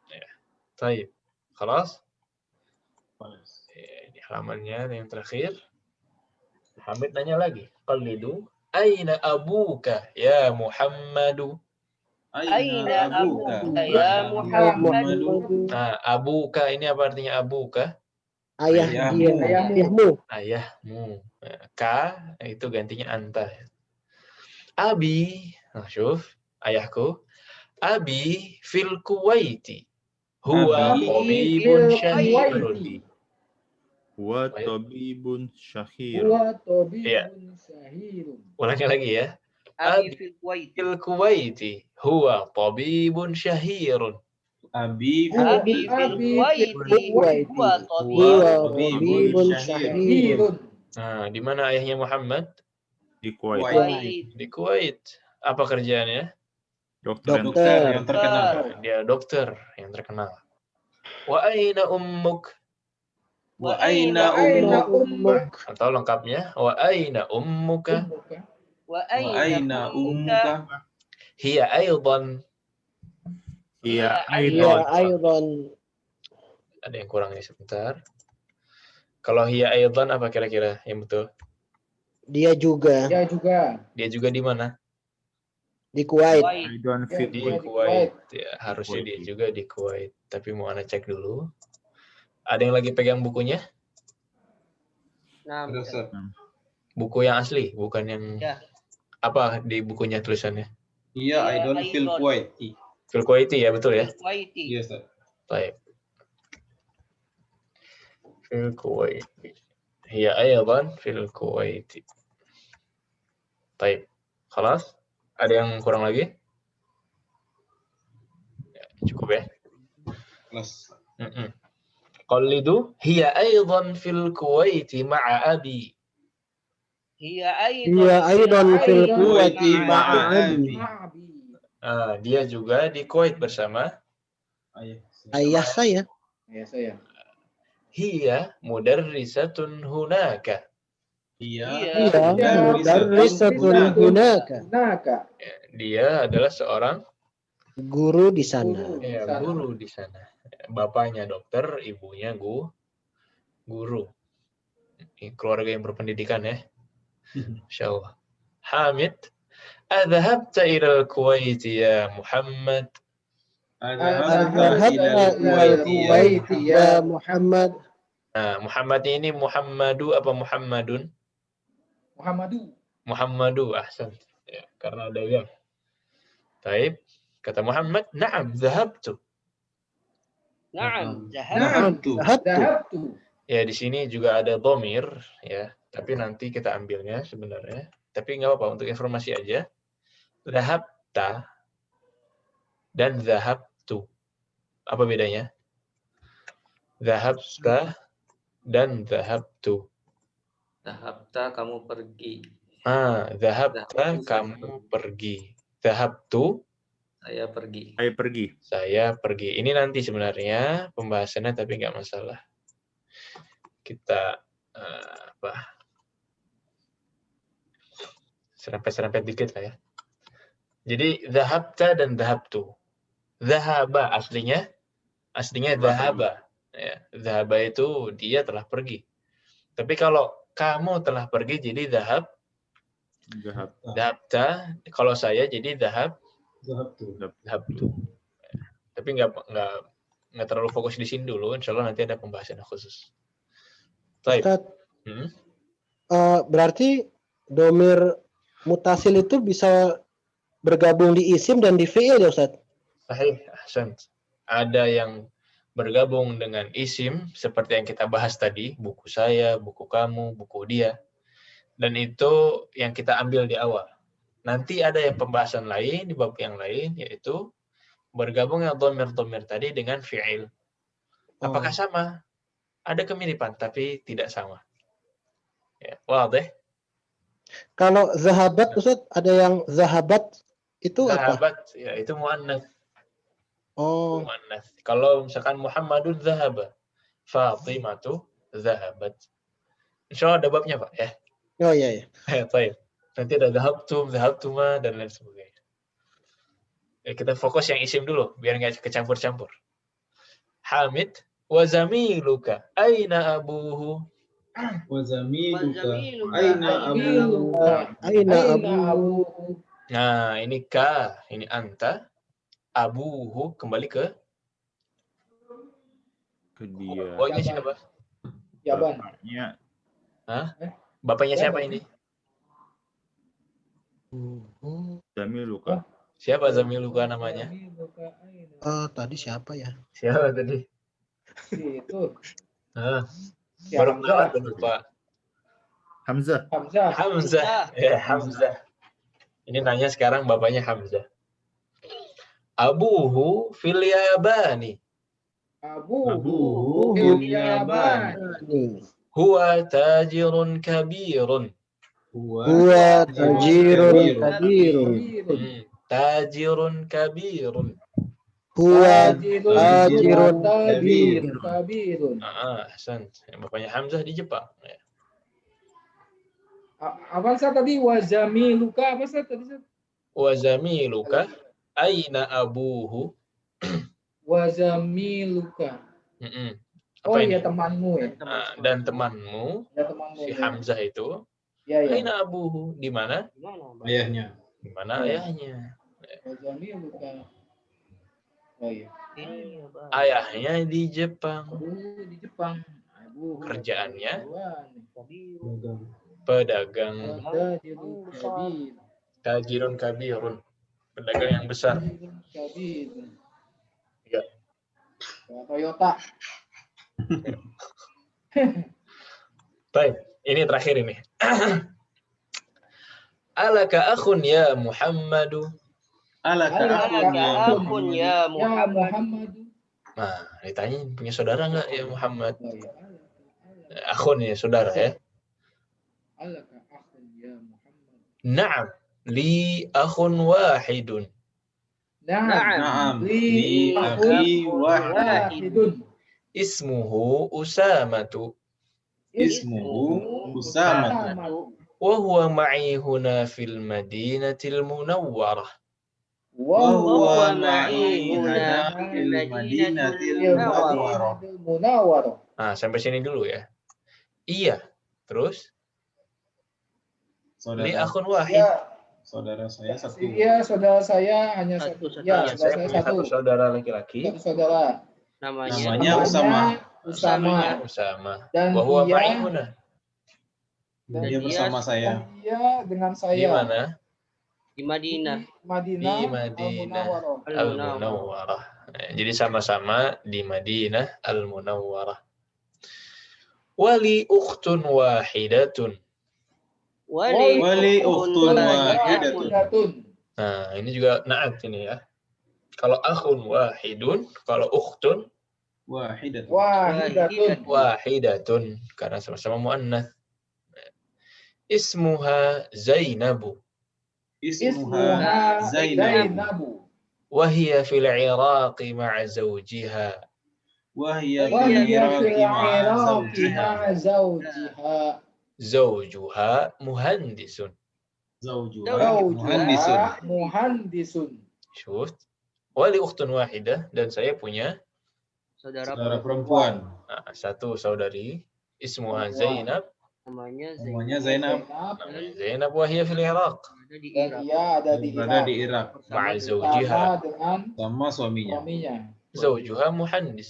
Ya. Baik. Khalas? Ini halamannya yang terakhir. Hamid nanya lagi. Qalidu. Aina abuka ya Muhammadu? Aina abuka ya Muhammad. Nah, abuka ini apa artinya abuka? Ayah dia. Ayahmu. Ayahmu. Ka itu gantinya anta. Abi, nah, syuf, ayahku. Abi fil Kuwaiti. Huwa Abi tabibun fil syahirun. Kuwaiti. Huwa tabibun syahir. Huwa tabibun Iya. syahirun. Ulangi lagi ya. أبي في الكويت. Fil Kuwaiti huwa tabibun syahirun. Abi أبي في الكويت هو Huwa طبيب tabibun syahirun. syahirun. Nah, di mana ayahnya Muhammad? Di Kuwait. كويت. Di Kuwait. Apa kerjaannya? Dokter. Dokter yang terkenal. Dia dokter yang terkenal. Wa aina ummuk? Wa aina Aina ummuk? ummuk. Atau lengkapnya, wa aina ummuka? Ummuka. Wa وأين aina أمك؟ ummuka? Hiya aydan. Iya, Hiya Aidan. aydan. Ada yang kurang nih sebentar. Kalau hiya aydan apa kira-kira yang betul? Dia juga Dia juga. Dia juga di mana? di Kuwait. Aidan Ya, fit Di Kuwait. Kuwait. Ya, harusnya Kuwait. dia juga di Kuwait. Tapi mau ana cek dulu. Ada yang lagi pegang bukunya? نعم. Buku yang asli, bukan yang Ya. apa di bukunya tulisannya? Iya, I don't feel Aidan. Kuwaiti. Fil Kuwaiti ya, betul ya? الكويتي. Iya, Ustaz. Baik. Fil Kuwaiti. Hiya aydan fil Kuwaiti. Baik. Khalas? Ada yang kurang lagi? Ya, cukup ya. Kelas. Qallidu hiya aydan fil Kuwaiti ma'a abi. هي Hiya aydan fil Aidan Kuwaiti ma'a ma'abi. Ma'abi. Dia juga di Kuwait bersama Ayah saya. Ya, saya. hiya mudarrisatun hunaka. Iya. Iya, mudarrisatun hunaka. Hunaka. Dia adalah seorang Guru di sana. guru di sana. Bapaknya dokter, ibunya guru. Ini keluarga yang berpendidikan ya. Insyaallah. Hamid, adhabta ila al-Kuwait ya Muhammad? Adhahabta ilal Kuwaiti ya Muhammad. Nah, Muhammad ini Muhammadu apa Muhammadun? Muhammadu, ahsan. Ya, karena ada yang. Taib, kata Muhammad, na'am, dhahabtu. نعم Dhahabtu. Dahabtu. Ya, di sini juga ada dhamir, ya. Tapi nanti kita ambilnya sebenarnya. Tapi nggak apa-apa, untuk informasi aja. Dhahabta dan dhahabtu. Apa bedanya? Dhahabta dan dhahabtu. Dhahabta kamu pergi. Dhahabta kamu pergi. Dhahabtu Saya pergi. Saya pergi. saya pergi. Ini nanti sebenarnya pembahasannya, tapi nggak masalah. Kita serempet-serempet dikit lah ya. Jadi dhahabta dan dhahabtu. Dhahaba aslinya dhahaba. Ya, dhahaba itu dia telah pergi. Tapi kalau kamu telah pergi jadi dhahabta. Kalau saya jadi dhahabtu. Tapi nggak terlalu fokus di sini dulu. Insya Allah nanti ada pembahasan khusus. Baik. Ustaz, berarti domir mutasil itu bisa bergabung di isim dan di fi'il ya Ustaz? Sahih, ahsan. Ada yang bergabung dengan isim seperti yang kita bahas tadi, buku saya, buku kamu, buku dia. Dan itu yang kita ambil di awal. Nanti ada yang pembahasan lain di bab yang lain, yaitu bergabung yang dhamir-dhamir tadi dengan fi'il. Apakah sama? Ada kemiripan, tapi tidak sama. Ya, wadih. Kalau zahabat Ustaz, ada yang zahabat itu apa? Zahabat, ya itu muannats. Oh, Muannats. Kalau misalkan Muhammadun zahaba, Fatimatu zahabat. Insyaallah ada babnya, Pak, ya. oh iya. Baik. Nanti ada zahabtuma dan lain sebagainya. Ya, kita fokus yang isim dulu biar nggak kecampur-campur. Hamid wa zamiluka aina abuhu? Wa zamiluka. Aina Aina Abu. abu. Nah, ini ka, ini anta. Abuhu kembali ke Dia. oh ini siapa? Jaban. Bapaknya Bapaknya siapa ini? Zamiluka. Siapa Zamiluka namanya? Tadi siapa ya? Siapa tadi? Itu. Ya, Baru kenalan Hamzah. udah lupa. Hamzah. Hamzah. Hamzah. Ya, Hamzah. Ini nanya sekarang bapaknya Hamzah. Abuhu fil Yabani. Abuhu fil fil Yabani. Huwa tajirun kabirun. Huwa tajirun kabirun. Tajirun kabirun. Huwa Tajirun kabirun. kabirun. Ahsan. Bapaknya Hamzah di Jepang. Ya. Apa Ustaz tadi? Wazamiluka apa Ustaz tadi? Wa zamiluka aina abuhu. Wazamiluka. Apa Oh ini? iya, temanmu ya. Dan temanmu Ya, temanmu. si Ya. Hamzah itu Ya, ya. aina abuhu, di mana? Ayahnya. Di mana ayahnya? Wazamiluka. Oh iya. Ayahnya di Jepang. Abuhu di Jepang. Abuhu. Kerjaannya? Dagang. Pedagang. Tajirun kabir. Tajirun kabirun. Pedagang yang besar. Kabir. Ya. Toyota. Baik, ini terakhir ini. Alaka akhun ya Muhammadu. Alaka Akun ya Ya Muhammad. Muhammad. Nah, ditanya punya saudara nggak ya Muhammad? Oh iya. Akhun ya, saudara ya. Alaka akhun ya Muhammad. Na'am, li akhun wahidun. Na'am. Li Li akhi wahid. wahidun. Ismuhu Usamatu. Ismuhu Usamah. Wa huwa ma'i huna fil Madinatil Munawwarah. Wahuwa ma'i huna fil Madinatil Munawwarah. Munawwarah. Nah, sampai sini dulu ya. Iya. Terus li Saudara, akhun wahid. Ya, saudara saya satu. iya, saudara saya hanya Satu, satu. satu. Ya, Saya saudara saya punya satu satu. saudara laki-laki. Satu saudara. Namanya Namanya Usama. Usama. Usama. Dan Wa huwa dia- ma'i huna. Dan Dia bersama saya. Dan dia dengan saya. Di mana? di Madinah. Madinah. Di Madinah. Al-Munawwarah. Al-Munawwarah. Jadi sama-sama di Madinah Al-Munawwarah. Wali ukhtun wahidatun. Wali ukhtun wahidatun. Wahidatun. Nah, ini juga naat ini ya. Kalau akhun wahidun, kalau ukhtun Wahidat. Wahidatun. wahidatun karena sama-sama muannats. Ismuha Zainabu Ismuha Zainab. Zainabu. wa hiya fil Iraqi ma'a zawjiha. Wahia Wahia fil fil Iraqi ma'a Iraqi zawjiha. ma'a zawjiha. Zawjuha muhandisun. Zawjuha muhandisun. Muhandisun. Syuf. Wali ukhtun wahidah dan saya punya Saudara Saudara perempuan. satu saudari ismuha Zainab. namanya Zainab. Namanya Zainab wa hiya fil Iraq Ada di Dan Irak. dia ada di Berada Irak. di Irak. ma'a Sama zawjiha. dengan Sama suaminya. suaminya. Zawjuha muhandis.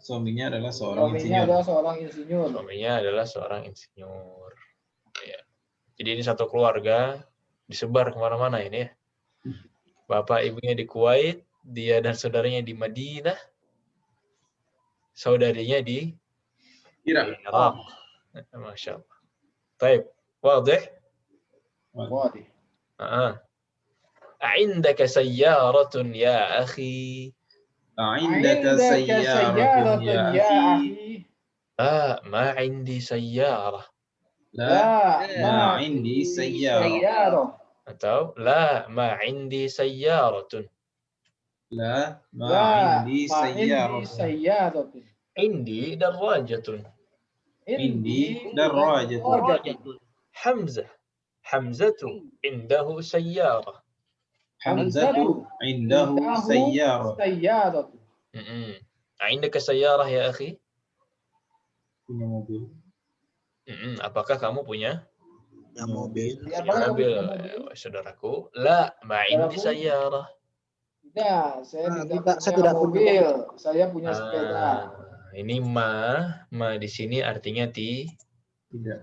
Suaminya adalah seorang Suaminya insinyur. adalah seorang insinyur. Suaminya adalah seorang insinyur. Ya. Jadi ini satu keluarga disebar kemana-mana ini ya. Bapak ibunya di Kuwait, dia dan saudaranya di Madinah, saudarinya di Irak. Irak. Masya Allah. Baik, واضح? Waduh. عندك سيارة يا أخي؟ عندك سيارة يا ya أخي. akhi. لا ما عندي سيارة. لا ما ما عندي سيارة. Sayyarah. atau لا ما عندي سيارة. لا ما La عندي ma سيارة. Sayyarah. عندي دراجة. عندي دراجة. حمزة عنده سيارة. حمزة عنده سيارة. Sayyarah. عندك سيارة يا أخي؟ Punya mobil. Apakah kamu punya Mobil. Ya, mobil? Saudaraku, la ma indi Saudaraku. sayyarah. Tidak, saya saya tidak tidak punya punya. mobil. Saya punya sepeda. Ini ma di sini artinya Tidak.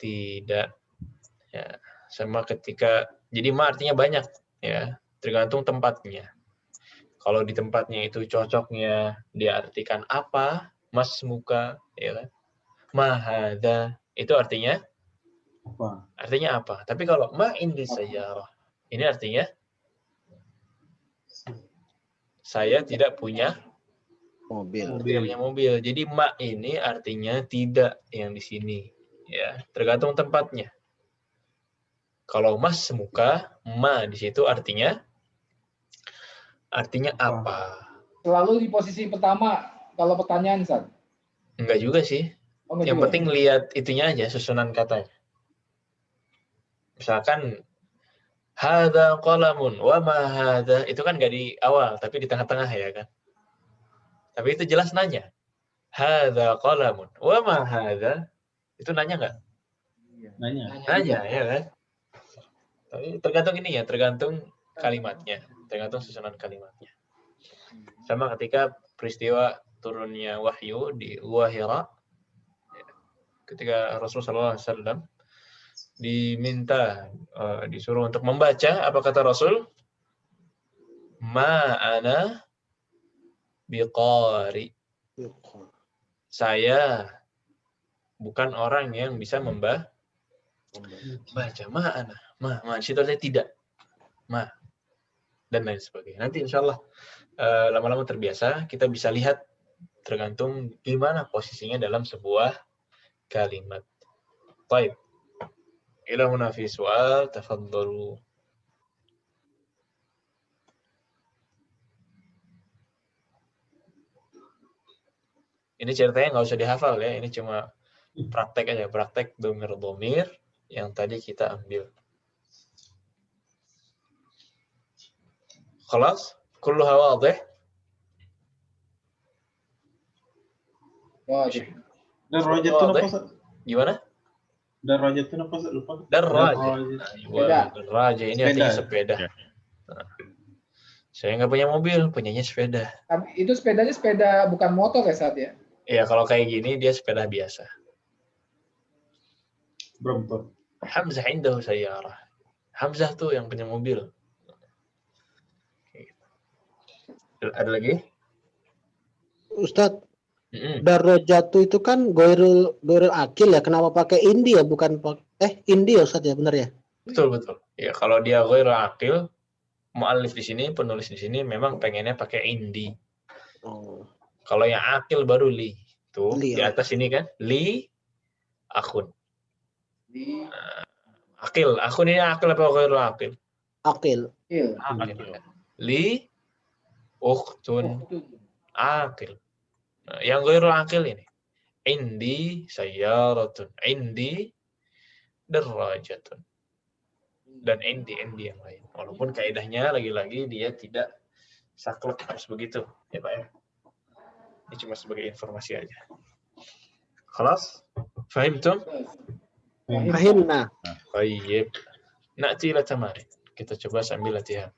tidak. Ya, sama ketika jadi ma artinya banyak ya, tergantung tempatnya. Kalau di tempatnya itu cocoknya diartikan apa, Masmuka, ya kan? Ma hadza itu artinya Apa? Tapi kalau ma indi sayyarah, ini artinya saya tidak punya Mobil. mobil. Jadi ma ini artinya tidak yang di sini, ya, tergantung tempatnya. Kalau masmuka, ma di situ artinya apa? Selalu di posisi pertama kalau pertanyaan, Ustaz. Enggak juga sih. Oh, enggak Yang juga. penting lihat itunya aja, susunan katanya. Misalkan hadza qalamun wa ma hadza, itu kan enggak di awal tapi di tengah-tengah, ya kan? Tapi itu jelas nanya. Hadza qalamun wa ma hadza, itu nanya enggak? Nanya, ya kan? Tapi tergantung ini ya, tergantung kalimatnya, tergantung susunan kalimatnya. Sama ketika peristiwa turunnya wahyu di Gua Hira, ketika Rasulullah SAW diminta, disuruh untuk membaca, apa kata Rasul? Ma ana biqari. Saya bukan orang yang bisa membaca. Ma ana. Ma situ artinya tidak. Ma. Dan lain sebagainya. Nanti insya Allah lama-lama terbiasa, kita bisa lihat tergantung gimana posisinya dalam sebuah kalimat. Baik. Ila huna fi soal, tafadhalu. Ini ceritanya nggak usah dihafal ya, ini cuma praktek aja, praktek domir-domir yang tadi kita ambil. Khalas? Kulluha wadih? Wajib. Dan rojat itu apa, Ustaz? Gimana? Dan rojat itu apa, Ustaz? Lupa. Daraja. Sepeda. Daraja ini artinya sepeda. Nah, saya nggak punya mobil, punyanya sepeda. Tapi itu sepedanya sepeda bukan motor ya, Ustaz ya? Ya kalau kayak gini dia sepeda biasa. Berapa? Hamzah indahu sayyarah. Hamzah tuh yang punya mobil. Ada lagi? Ustadz, darajatu itu kan goirul akil ya. Kenapa pakai indi ya? Bukan indi ya Ustadz ya, benar ya? Betul. Ya kalau dia ghairul akil, mu'allif di sini, penulis di sini memang pengennya pakai indi. Oh. Kalau yang akil baru li. Tuh Li, di atas ini kan li akhun. Akil ini akil apa ghairul akil? Akil. Akil. Li ukhtun akil. Nah, yang ghairul akil ini indi sayyaratun, indi darajatun, dan indi yang lain. Walaupun kaidahnya lagi-lagi dia tidak saklek harus begitu, ya Pak ya. Ini cuma sebagai informasi aja. Khalas? Fahimtum? Fahimna. Baik. Na'ti ila tamarin. Kita coba sambil latihan.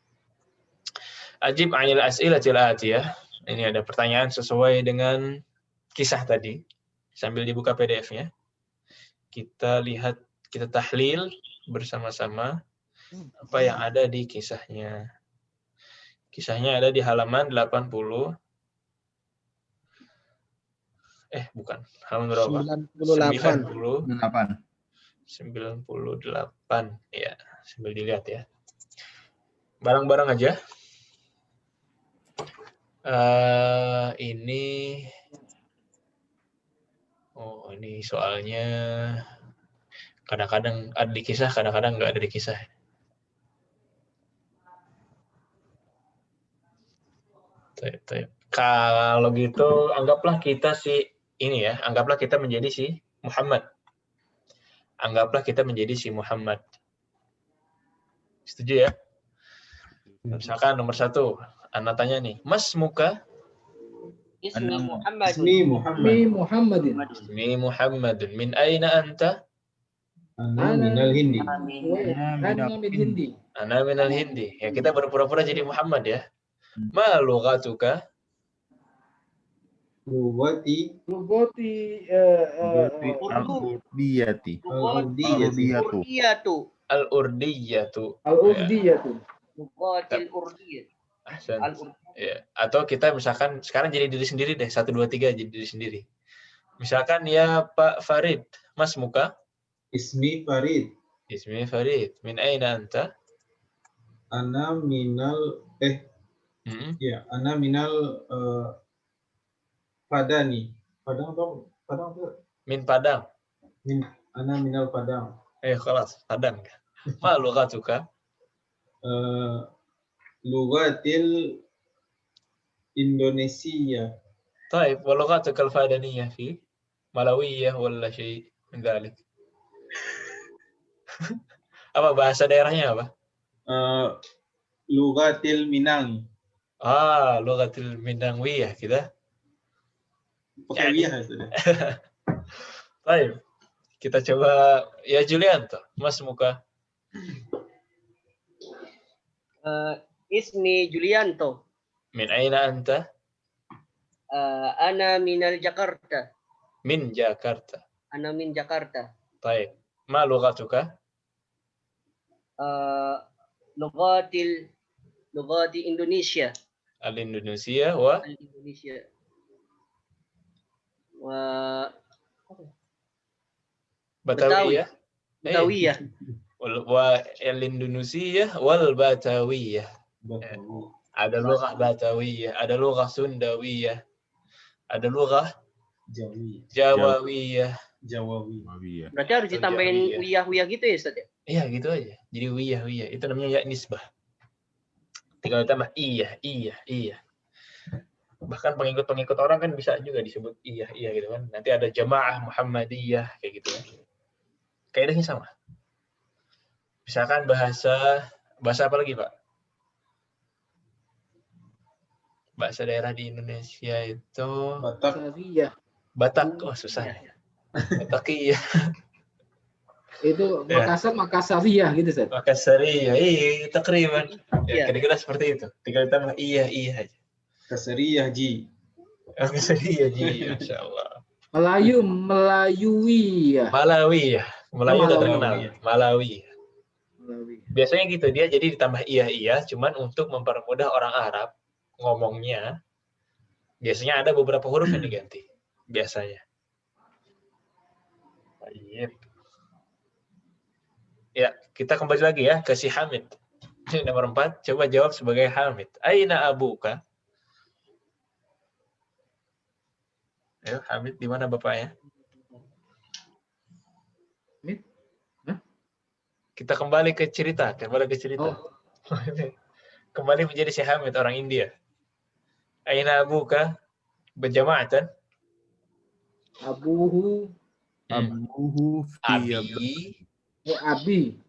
Ajib 'anil as'ilatil atiyah. Ini ada pertanyaan sesuai dengan kisah tadi. Sambil dibuka PDF-nya. Kita lihat, kita tahlil bersama-sama apa yang ada di kisahnya. Kisahnya ada di halaman 80. Bukan. Halaman berapa? 98. Ya, sambil dilihat ya. Bareng-bareng aja. Ini soalnya kadang-kadang ada di kisah, kadang-kadang nggak ada di kisah. Kalau gitu, anggaplah kita anggaplah kita menjadi si Muhammad. Anggaplah kita menjadi si Muhammad. Setuju ya? Misalkan nomor 1, Anda tanya nih, Mas muka? Ismi Muhammad. Ismi Muhammadun. Min aina anta? Ana minal hindi. Ana minal hindi. Ya, kita berpura-pura jadi Muhammad ya. Ma lughatuka? Lugati Al-urdiyatu. Lugatil urdiyah. Ahsan. Al-Urdun. Ya. Atau kita misalkan sekarang jadi diri sendiri deh, 1, 2, 3 jadi diri sendiri. Misalkan ya Pak Farid, Mas Muka. Ismi Farid. Ismi Farid. Min aina anta? Ana minal ana minal Padani. Padang apa? Min Padang. Ana minal Padang. Khalas, Padang. Ma lughatuka? Lughatil Indonesia. طيب ولغتك الفادانية في ملوية ولا شيء من ذلك؟ Apa bahasa daerahnya apa? Lughatil Minang. Lughatil Minangwiyah kita. Pakai wiyah itu deh. Baik. Kita coba ya Julianto, Mas Muka. Ismi Julianto. Min aina anta? Ana minal Jakarta. Min Jakarta. Ana min Jakarta. Baik. Ma lughatuka? Lughati Indonesia. Al-Indonesia wa Indonesia. Wa Batawiyah. Batawiyah. Wa al-Indonesia wal Batawiyah. Ada lughah Batawiyah, ada lughah Sundawiyah, ada lughah Jawawiyah. Berarti harus ditambahin wiyah-wiyah gitu ya, Ustaz ya? Iya, gitu aja. Jadi wiyah. Itu namanya ya nisbah. Tinggal tambah iya. Bahkan pengikut-pengikut orang kan bisa juga disebut iya gitu kan. Nanti ada jamaah Muhammadiyah kayak gitu kan. Kaidahnya sama. Misalkan bahasa apa lagi, Pak? Bahasa daerah di Indonesia itu Batak. Oh, susah ya. Batakiyah. Itu Makassariyah gitu, Ustaz. Makassariyah. Takriban. Ya, Iya. kira-kira seperti itu. Tinggal tambah iya aja. Kasariyah Ji. Makassariyah ji, masyaallah. Melayuwiyah. Malawi Malawi. udah terkenal. Malawi. Biasanya gitu, dia jadi ditambah iya, cuman untuk mempermudah orang Arab ngomongnya. Biasanya ada beberapa huruf yang diganti. Biasanya. Baik. Ya, kita kembali lagi ya ke si Hamid. Nomor 4, coba jawab sebagai Hamid. Aina abuka? Ayo, Hamid, di mana bapaknya? Hamid? Hah? Kita kembali ke cerita. Oh. Kembali menjadi si Hamid, orang India. Aina abuka? Berjamaatan? Abuhu. Abi. Abi. Abi.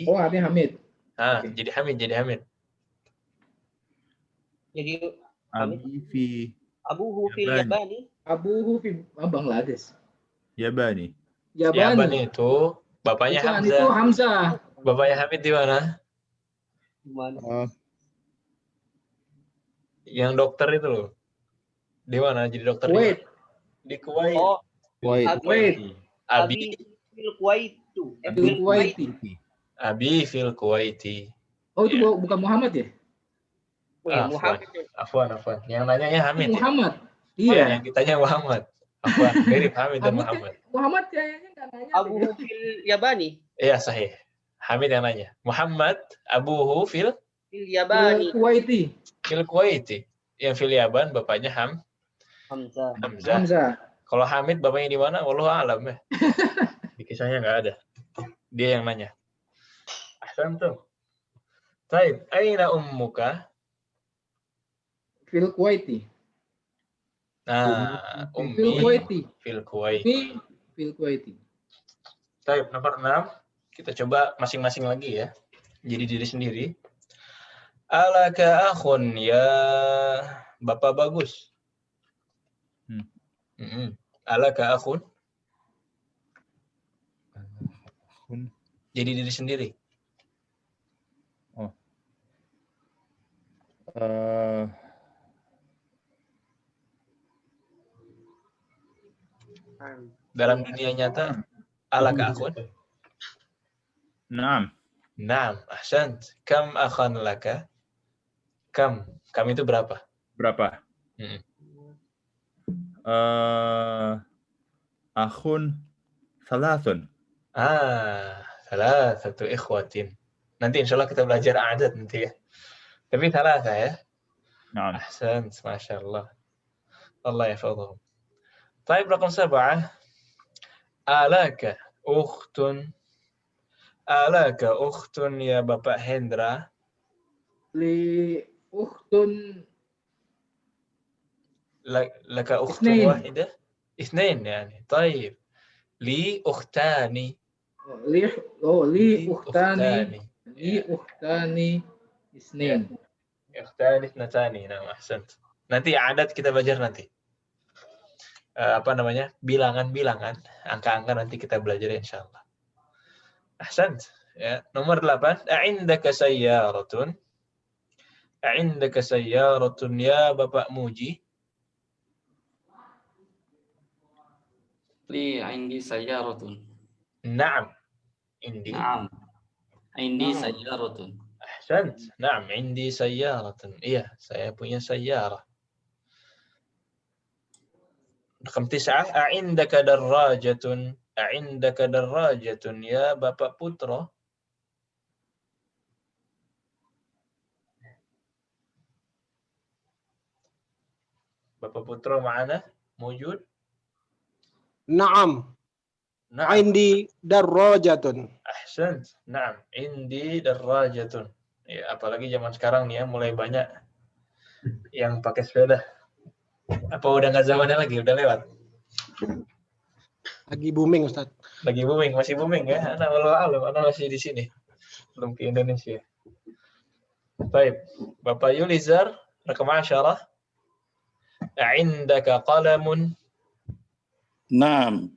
Oh, Abi Hamid. Okay. Jadi Hamid. Jadi Abi fi Abuhu fil Yabani. Abuhu fi Bangladesh. Yabani. Yaban itu bapaknya Bukan, Hamzah. itu Hamzah. Bapaknya Hamid di mana? Gimana? Yang dokter itu loh. Di mana jadi dokter? Kuwait. Di Kuwait. Oh, Kuwait. Abi fil Kuwaitu. Fil Kuwaiti. Abi fil Kuwaiti. Oh, itu bukan Muhammad ya? Muhammad. Afwan. Yang nanyanya Hamid. Muhammad. Ya? Iya. Yang kitanya Muhammad. Afwan, mirip Hamid dan Muhammad. Muhammad kayaknya nggak nanya. Abuhu fil Yabani. Iya, sahih. Hamid yang nanya. Muhammad abuhu fil Yabani. Kuwaiti. fil Kuwaiti. Yang fil Yaban bapaknya Hamzah. Hamzah. Kalau Hamid bapaknya di mana? Wallahu a'lam ya. Di kisahnya nggak ada. Dia yang nanya. Ahsantum. Baik, aina ummuka? Fil Kuwaiti. Nah, Fil Kuwaiti. fil Kuwaiti. Fil Kuwaiti. Baik, nomor 6. Kita coba masing-masing lagi ya. Jadi diri sendiri. Alaka akhun ya Bapak Bagus. Alaka akhun. Jadi diri sendiri. Dalam dunia nyata, alaka akhun? Naam. Naam, ahsant. Kam akhan laka? Kam. Kam itu berapa? Berapa? Hmm. Akhun salasun. Salah satu ikhwatin. Nanti insya Allah kita belajar adat nanti ya. Tapi salah saya. Naam. Ahsan, masya Allah. Allah yahfadhum. Taib rakam 7. Alaka ukhtun. Alaka ukhtun ya Bapak Hendra. Li ukhtun لك أخت اثنين. واحدة اثنين يعني طيب لي أختان li ukhtani Ya. isnin. أختان اثنتان نعم أحسنت. Nanti adat kita belajar nanti. Apa namanya? Bilangan-bilangan, angka-angka nanti kita belajar insyaallah. Ahsant. Ya, nomor 8. A'indaka sayyaratun. A'indaka sayyaratun ya Bapak Muji. Li indi sayyaratun. Na'am. Indi. Naam. Indi Naam. sayyaratun. Ahsant. Na'am, indi sayyaratun. Iya, saya punya sayyarah. Rakam 9. A'indaka darrajatun. A'indaka darrajatun ya Bapak Putra. Bapak Putra mana? Mujud? Naam. Na'am. Indi darrajatun. Ahsant. Na'am. Indi darrajatun. Ya, apalagi zaman sekarang nih ya, mulai banyak yang pakai sepeda. Apa udah nggak zamannya lagi? Udah lewat? Lagi booming, Ustaz. Lagi booming, masih booming ya? Anak masih di sini. Belum ke Indonesia. Baik. Bapak Yulizar, rakam 10. A'indaka qalamun. Naam.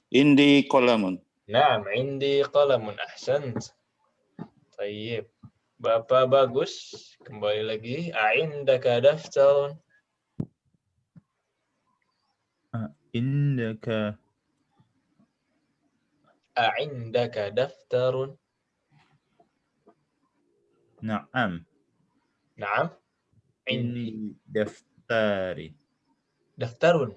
Indi qalamun. Naam, indi qalamun. Ahsant. Tayyib. Bapak Bagus, kembali lagi. A'indaka daftarun. Indaka. A'indaka daftarun. Naam. Naam. Indi. Ini daftari. Daftarun.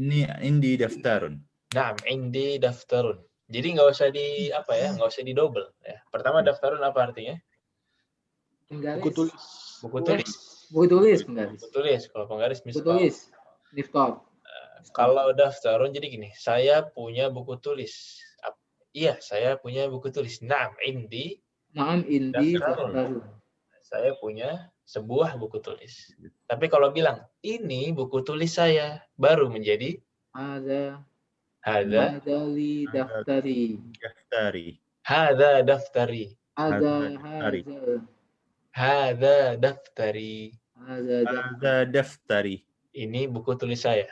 Ini indi daftarun. Naam, indi daftarun. Jadi nggak usah nggak usah di double. Ya. Pertama daftarun apa artinya? Penggaris. Buku tulis. Buku tulis. Buku tulis penggaris. Buku tulis. Kalau penggaris Buku misal. tulis. Daftar. Kalau daftarun jadi gini, saya punya buku tulis. Iya, saya punya buku tulis. Naam, indi. Naam indi Daftarun. daftarun. Saya punya sebuah buku tulis. Tapi kalau bilang ini buku tulis saya, baru menjadi Ada hadza li daftari. Daftari. hadza daftari. Ada daftari. Hadza daftari. Hadza daftari. Ini buku tulis saya.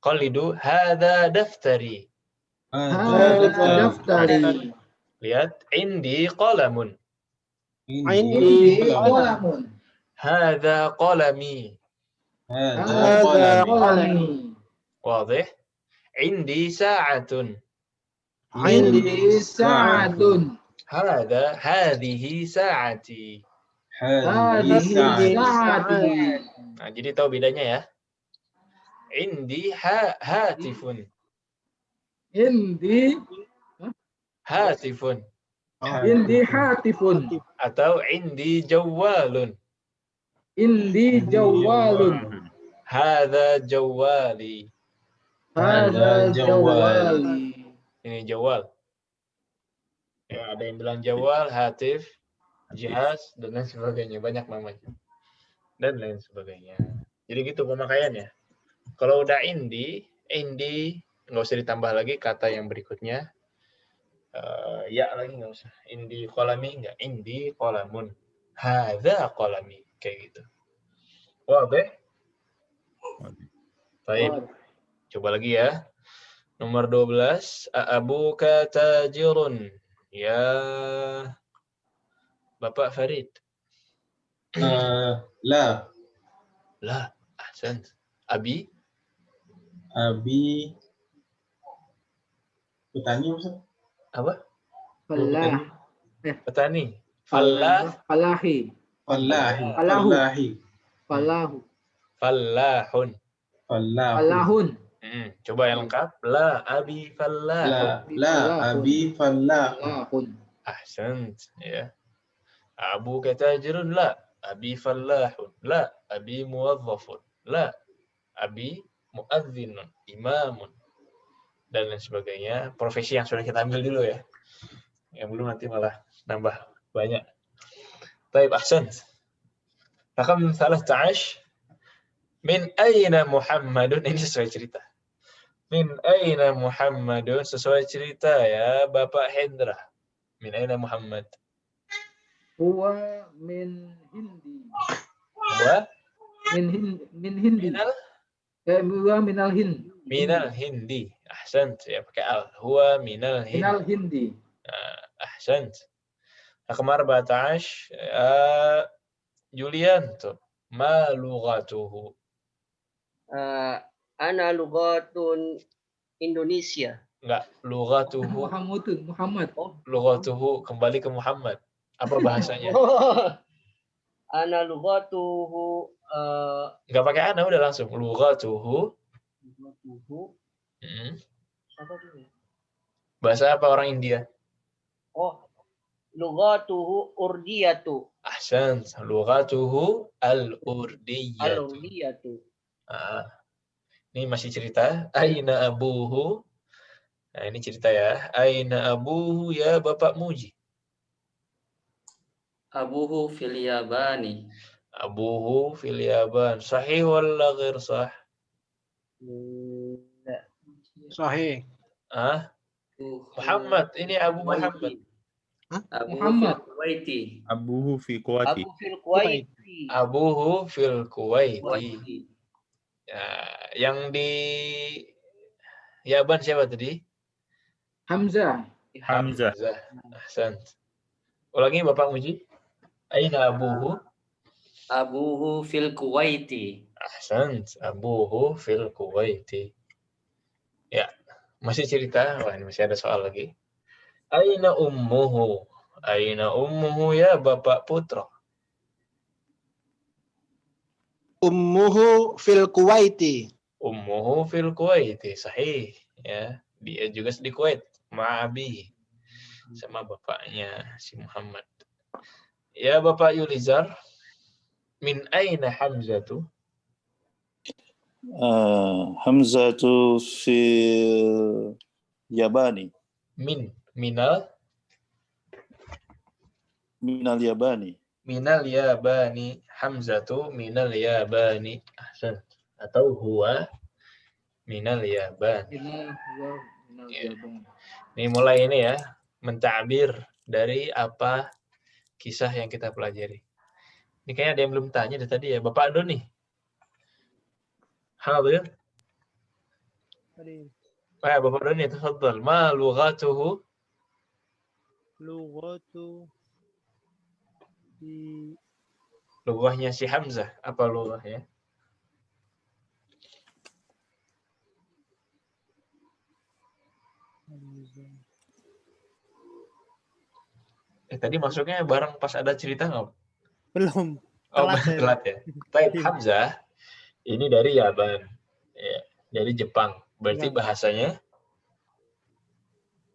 Qalidu hadza daftari. daftari. Lihat, indi qalamun. Indi qalamun. Hadza qalami. Ada qalami. Wadih? Indi sa'atun. Indi sa'atun. Hadhihi sa'ati. Hadhihi sa'ati. Nah, jadi tahu bedanya ya. Indi hatifun. Indi Hatifun. hatifun. Atau indi jawwalun. Indi jawwalun. Hadza jawwali. Hadza jawwali. Ini jawal. Ya, ada yang bilang jawal, hatif, jihaz, dan lain sebagainya. Banyak namanya. Dan lain sebagainya. Jadi gitu pemakaiannya. Kalau udah indi, nggak usah ditambah lagi kata yang berikutnya. Ya lagi nggak usah. Indi qalami nggak. Indi qalamun. Hadza qalami. Kayak gitu. Wadah? Baik. Coba lagi ya. Nomor 12. Abuka tajirun. Ya Bapak Farid. La. Lah. Ahsan. Abi. Abi. Petani Ustaz? Apa? Falah. Petani. Falah. Falahi. Fallahi. Falahu. Fallahi. Falahu. Fallahun. Fallahu. Falahun. Coba yang lengkap. La abi fallahun. La abi fallahu. Falahun. Ahsant. Ya. Abuka tajirun. La. Abi fallahun. La. Abi muwazzafun. La. Abi muadzinun. Imamun. Dan lain sebagainya. Profesi yang sudah kita ambil dulu ya. Yang belum nanti malah nambah banyak. Baik, ahsant. Rakam 13. Min aina Muhammadun. Ini sesuai cerita. Min aina Muhammadun. Sesuai cerita ya, Bapak Hendra. Min aina Muhammad. Huwa min Hindi. Huwa Min Hindi. Huwa minal Hind. minal Hindi. Ahsant. Ya, pakai al. Huwa minal Hindi. Minal Hindi. Ahsant. Rakam 14. Julianto. Ma lughatuhu. Ana lugatun Indonesia. Enggak, lughatuhu. Muhammad. Lughatuhu kembali ke Muhammad. Apa bahasanya? Ana lugatuhu Enggak pakai ana, udah langsung. Lughatuhu. apa tuh? Bahasa apa orang India? Oh, lugatuhu urdiyatu. Ahsan. Lughatuhu al-urdiyatu. Al-urdiyatu. Ini masih cerita. Aina abuhu. Nah, ini cerita ya. Aina abuhu ya Bapak Muji. Abuhu fil Yabani. Abuhu fil Yaban. Sahih wala ghair sah? Sahih. Muhammad. Ini Abu Muhammad. Abu Muhammad. fil Kuwaiti. Abuhu fi Kuwaiti. Abu fil Kuwaiti. Abuhu fil Kuwaiti. Kuwaiti. Ya, yang di Yaban siapa tadi? Hamzah. Hamzah. Ahsan. Ulangi Bapak Muji. Aina abuhu? Abuhu fil Kuwaiti. Ahsan. Abuhu fil Kuwaiti. Ya, masih cerita. Wah, ini masih ada soal lagi. Aina ummuhu? Aina ummuhu ya Bapak Putra? Ummuhu fil Kuwaiti. Ummuhu fil Kuwaiti. Sahih. Ya, dia juga di Kuwait. Ma'abi. Sama bapaknya si Muhammad. Ya Bapak Yulizar. Min aina Hamzatu? Hamzatu fil Yabani. Minal Yabani. Minal Yabani. Hamzatu minal Yabani. Ahsan. Atau huwa minal Yabani. Ini mulai ini ya, mentabir dari apa kisah yang kita pelajari. Ini kayaknya ada yang belum tanya dari tadi ya, Bapak Doni. Hadir. Bapak Doni, tafadhal. Ma lughatuhu? Lughahnya si Hamzah. Apa lughahnya? Tadi masuknya bareng pas ada cerita nggak? Belum. Oh, telat ya. Baik, Hamzah ini dari Yaban. Ya, dari Jepang. Berarti bahasanya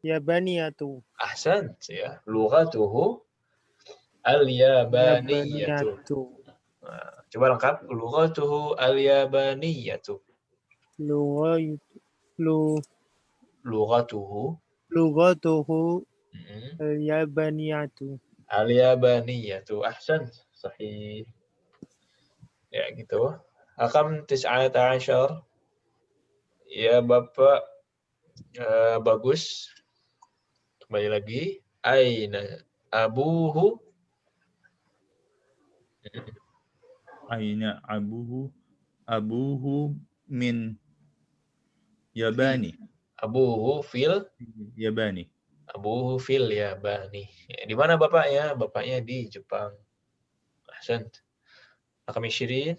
Yabaniyatu. ahsan ya. Lughatuhu al-yabaniyatu. Nah, coba lengkap. Lughatuhu al-yabaniyatu. Lughatuhu al-yabaniyatu. Al-yabaniyatu. Ahsan. Sahih. Ya gitu. Rakam 19. Ya Bapak bagus. Kembali lagi. Aina abuhu? Aina abuhu? Abuhu min Yabani. Abuhu fil Yabani. Abuhu fil Yabani. Ya, di mana bapaknya? Bapaknya di Jepang. Ahsan. Rakam 20,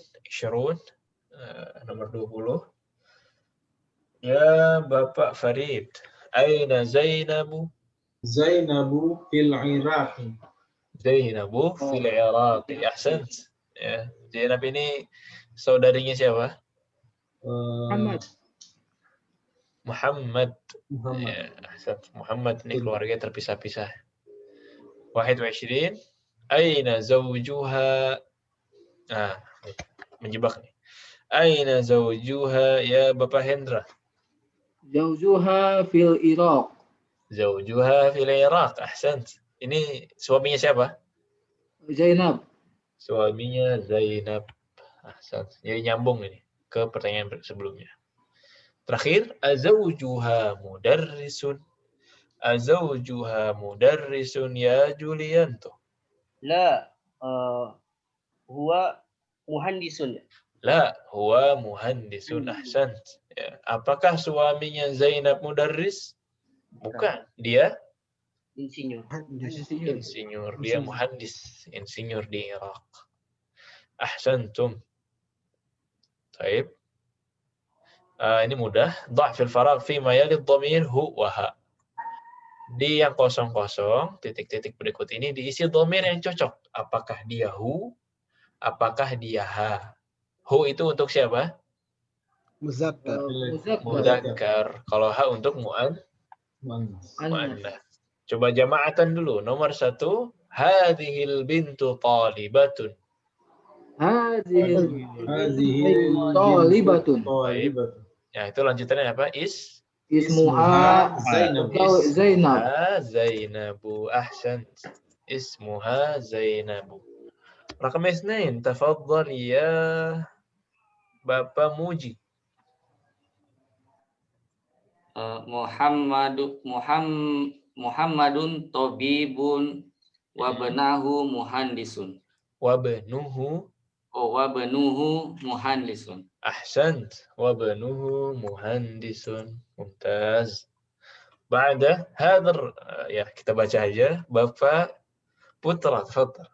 nomor 20. Ya Bapak Farid. Aina Zainabu? Zainabu fil Iraqi. Zainabu fil Iraqi. Ahsant. Ya, Zainab ini saudarinya siapa? Muhammad. Muhammad. Muhammad. Ya, ahsant. Muhammad ini keluarga terpisah-pisah. 21. Aina zawjuha. Nah, menjebak nih. Aina zawjuha ya Bapak Hendra? Zawjuha fil Iraq. Zawjuha fil Iraq. Ahsant. Ini suaminya siapa? Zainab. Suaminya Zainab. Ahsant. Jadi nyambung ini ke pertanyaan sebelumnya. Terakhir, azawjuha mudarrisun. Azawjuha mudarrisun ya Julianto. La, huwa muhandisun. La, huwa muhandisun. Ahsant. Ya. Apakah suaminya Zainab mudarris? Bukan. Dia Insinyur. insinyur. Dia muhandis. Insinyur di Irak. Ahsantum. Baik. Ini mudah. Dha' fil faragh fi ma yali dhamir hu wa ha. Di yang kosong-kosong, titik-titik berikut ini diisi dhamir yang cocok. Apakah dia hu? Apakah dia ha? Hu itu untuk siapa? Muzakkar. Mudzakkar. Kalau ha untuk mu'annas. Coba jama'atan dulu. Nomor 1, hadhil bintu talibatun. Hadhihi talibatun. Ya, itu lanjutannya apa? Ismuha Zainab. Zainabu. Ahsant. Ismuha Zainabu. Rakam 2. Tafadhal ya Bapak Muji. Muhammadun tabibun wa banahu muhandisun. Wa banuhu. Wa banuhu muhandisun. Ahsant. Wa banuhu muhandisun. Mumtaz. Ba'da hadar, ya kita baca aja. Bapak Putra, tafadhal.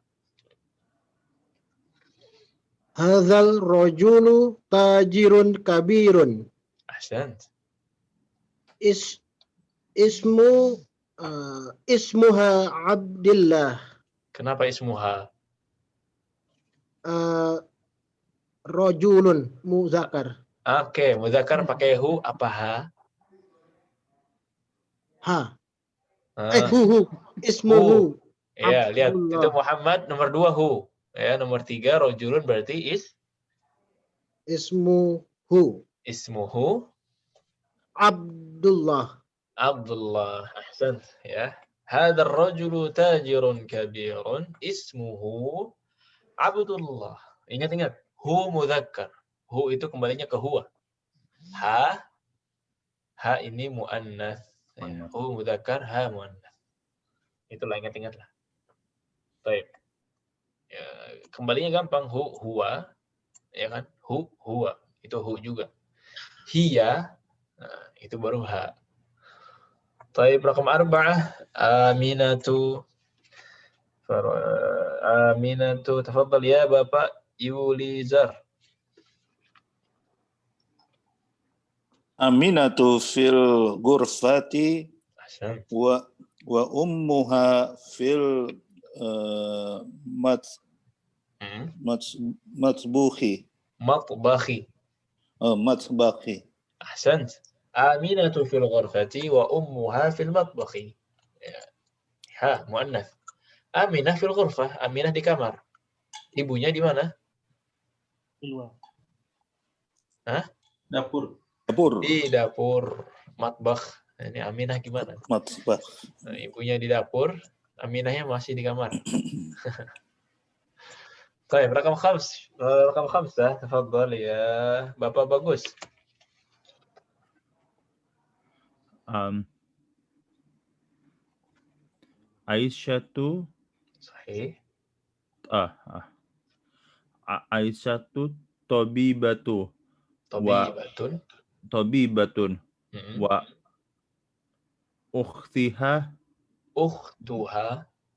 Hadzal rajulu tajirun kabirun. Ahsant. Ismuha Abdillah. Kenapa ismuha? Rajulun muzakkar. Oke, muzakkar pakai hu apa ha? Ha. Ah, Hu. Ismuhu. ya, lihat Abdullah. itu Muhammad nomor 2 hu. Ya, nomor 3 rajulun berarti Ismuhu ismuhu Abdullah. Abdullah. Ahsan, ya. Hadzal rajulu tajirun kabirun ismuhu Abdullah. Ingat-ingat, hu mudzakkar. Hu itu kembalinya ke huwa. Ha ini muannas. Ya, hu mudzakkar, ha muannas. Itulah ingat-ingatlah. Baik. Ya, kembalinya gampang, huwa, ya kan? Huwa, itu hu juga. Hiya, nah, itu baru ha. Baik, rakam 4, Aminatu. Aminatu, tafadhal ya Bapak Yulizar. Aminatu fil ghurfati Ahsan. wa ummuha fil matbukhi. Matbakhi. Matbakhi. Ahsant. Aminatu fil ghurfati wa ummuha fil matbakhi. Ya. Ha, muannas. Aminah fil ghurfah. Aminah di kamar. Ibunya di mana? Di luar. Hah? Dapur. Di dapur. Matbakh. Ini Aminah gimana? Matbakh. Nah, ibunya di dapur, Aminahnya masih di kamar. Baik, rakam 5, tafadhal ya Bapak Bagus. Aisyatu Sahih. Aisyatu tabibatun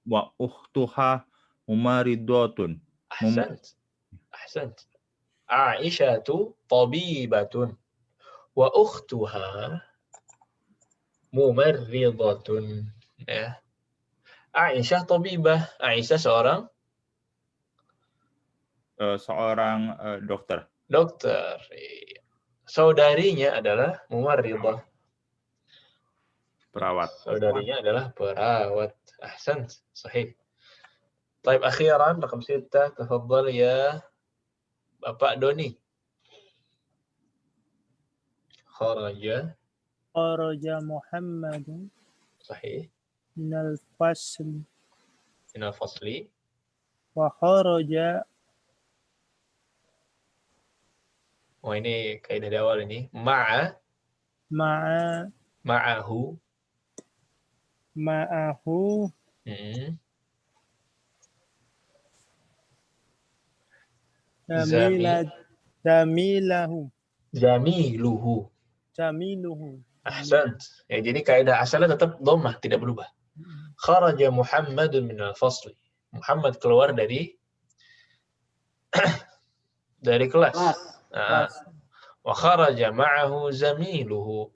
wa ukhtuha umaridatun. Ahsant. Aisyatu tabibatun wa ukhtuha mumarridatun. Ya. Aisyah tabibah. Aisyah seorang dokter. dokter. Saudarinya adalah mumarridah. Perawat. Saudarinya adalah perawat. Ahsan, sahih. طيب أخيرا رقم 6 تفضل يا Bapak Doni. خرج محمد صحيح من الفصل من الفصل وخرج ini kaidah di awal ini معه Jamiluhu. Ahsant. Ya, jadi kaidah asalnya tetap dhammah, tidak berubah. Kharaja Muhammadun minal fasli. Muhammad keluar dari kelas. Wa kharaja ma'ahu zamiluhu.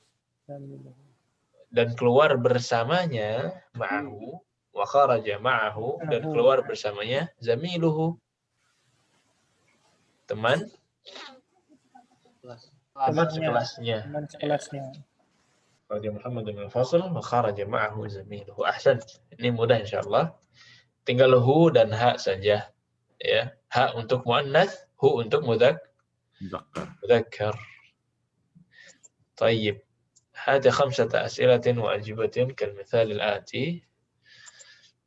Dan keluar bersamanya ma'ahu. Wa kharaja ma'ahu. Dan keluar bersamanya zamiluhu. Teman sekelasnya. Kharaja Muhammad min al-fasl wa kharaja ma'ahu zamiluhu. Ahsan. Ini mudah insyaallah. Tinggal hu dan ha saja. Ya, ha untuk muannats, hu untuk mudzakkar. طيب. هذه 5 أسئلة وأجوبة كالمثال الآتي.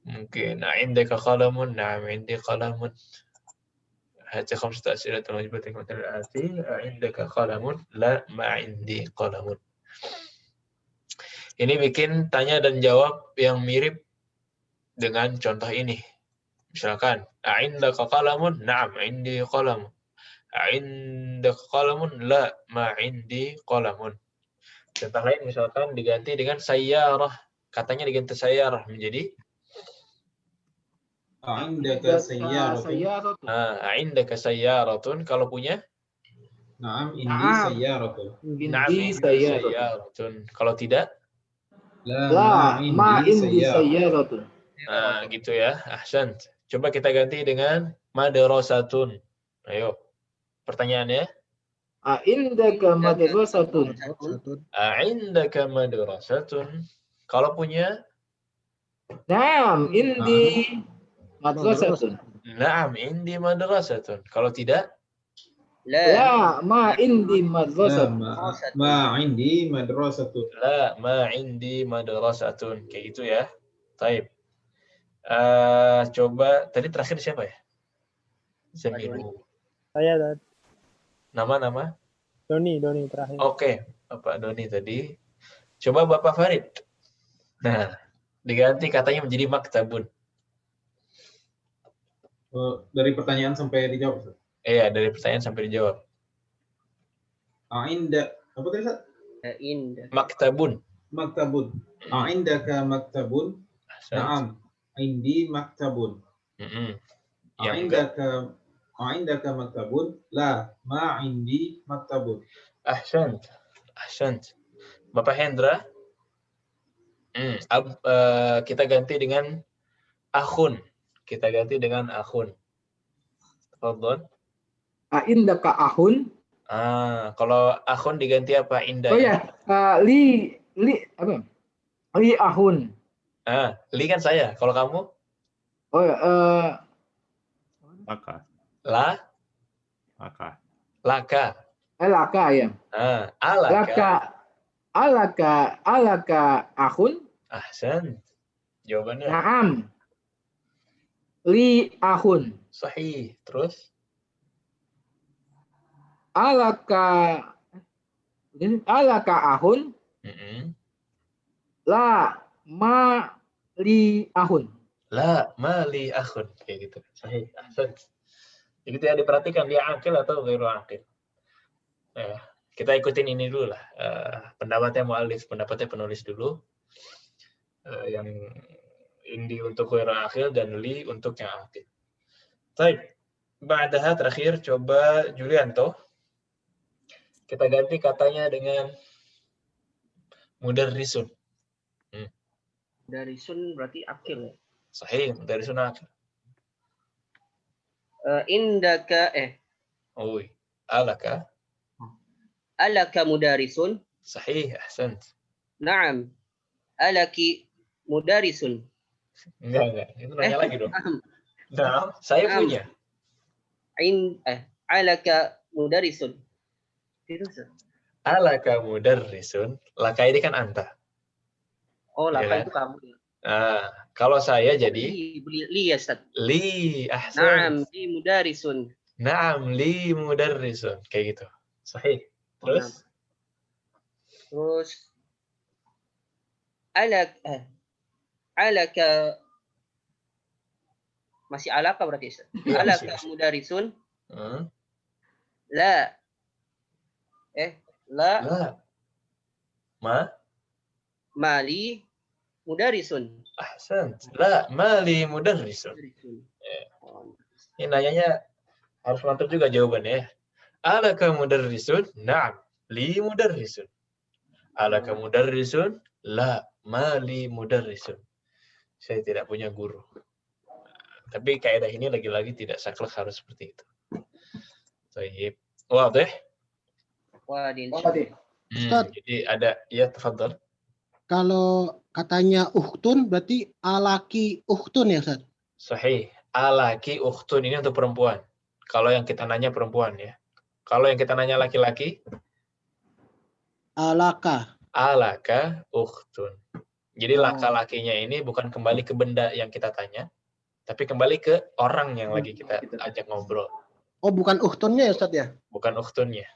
ممكن عندك قلم؟ نعم عندي قلم. هذه 5 أسئلة وأجوبة كالمثال الآتي. عندك قلم؟ لا ما عندي قلم. Ini bikin tanya dan jawab yang mirip dengan contoh ini. Misalkan, a'indaka qalamun? Na'am, 'indi qalamun. A'indaka qalamun? La, ma 'indi qalamun. Contoh lain misalkan diganti dengan sayyarah. Katanya diganti sayyarah menjadi A'indaka sayyaratun. A'indaka sayyaratun. Kalau punya? Na'am, indi sayyaratun. Indi sayyaratun. Kalau tidak? La, ma indi sayyaratun. Nah, gitu ya. Ahsan. Coba kita ganti dengan madrasatun. Ayo. Pertanyaannya? A'indaka madrasatun. A'indaka madrasatun. Kalau punya? Naam, indi madrasatun. Naam, indi madrasatun. Kalau tidak? La, ma indi madrasatun. Ma indi madrasatun. La, ma indi madrasatun. Kayak gitu ya. Taib. Coba, tadi terakhir siapa ya? Zamilu. Saya dan Nama? Doni terakhir. Oke, Bapak Doni tadi. Coba Bapak Farid. Nah, diganti katanya menjadi maktabun. Dari pertanyaan sampai dijawab, Ustaz? Iya, dari pertanyaan sampai dijawab. A'inda, apa tadi, Ustaz? Maktabun. A'indaka maktabun? Na'am, indi maktabun. A'indaka maktabun? La, ma indi maktabun. Ahsant. Bapak Hendra? Kita ganti dengan akhun. Tafadhol. A'indaka ahun? Kalau akhun diganti apa? Indah. Oh ya, li apa? Li ahun. Li kan saya. Kalau kamu? Oh ya, Laka. Laka. Laka ya. Alaka ahun? Ahsan. Jawabannya. Naam. Li ahun. Sahih. Terus? Alaka ahun? La ma li ahun. La ma li akhun. Kayak gitu. Sahih. Ahsan. Jadi ya diperhatikan dia akil atau ghairu akil. Kita ikutin ini dulu lah. Pendapatnya mu'alif, pendapatnya penulis dulu. Yang indi untuk ghairu akil dan li untuk yang akil. Baik. Ba'daha terakhir coba Julianto. Kita ganti katanya dengan mudarrisun. Mudarrisun berarti akil ya? Sahih, mudarisun akil. Indaka Oi, alaka. alaka mudarisun? Sahih, ahsant. Naam. Alaki mudarisun. Enggak. Itu nanya lagi dong. Nah, saya Naam. punya. Alaka mudarisun. Itu Ustaz. Alaka mudarrisun. Laka ini kan anta. Oh, Iya laka kan? itu kamu. Nah, kalau saya jadi Li ya Ustaz. li, ahsan. Naam, li mudarisun. Naam, li mudarrisun. Kayak gitu. Sahih. Terus? Terus alaka masih alaka berarti Ustaz. Iya, Alaka masih. mudarisun? Hmm. La. La La. mali mudarisun. Ahsan. La mali mudarrisun. Ini nanyanya harus mantap juga jawabannya ya. Alaka mudarrisun? Na'am. Li mudarrisun. Alaka mudarrisun? La mali mudarrisun. Saya tidak punya guru. Tapi kaidah ini lagi-lagi tidak saklek harus seperti itu. Baik. Wadih? Wadih. Ustaz. Jadi ada, ya tafadhal. Kalau katanya ukhtun berarti alaki ukhtun ya, Ustaz? Sahih. Alaki ukhtun ini untuk perempuan. Kalau yang kita nanya perempuan ya. Kalau yang kita nanya laki-laki? Alaka. Alaka ukhtun. Jadi laki-lakinya ini bukan kembali ke benda yang kita tanya, tapi kembali ke orang yang lagi kita ajak ngobrol. Oh, bukan ukhtunnya ya, Ustaz ya? Bukan ukhtunnya.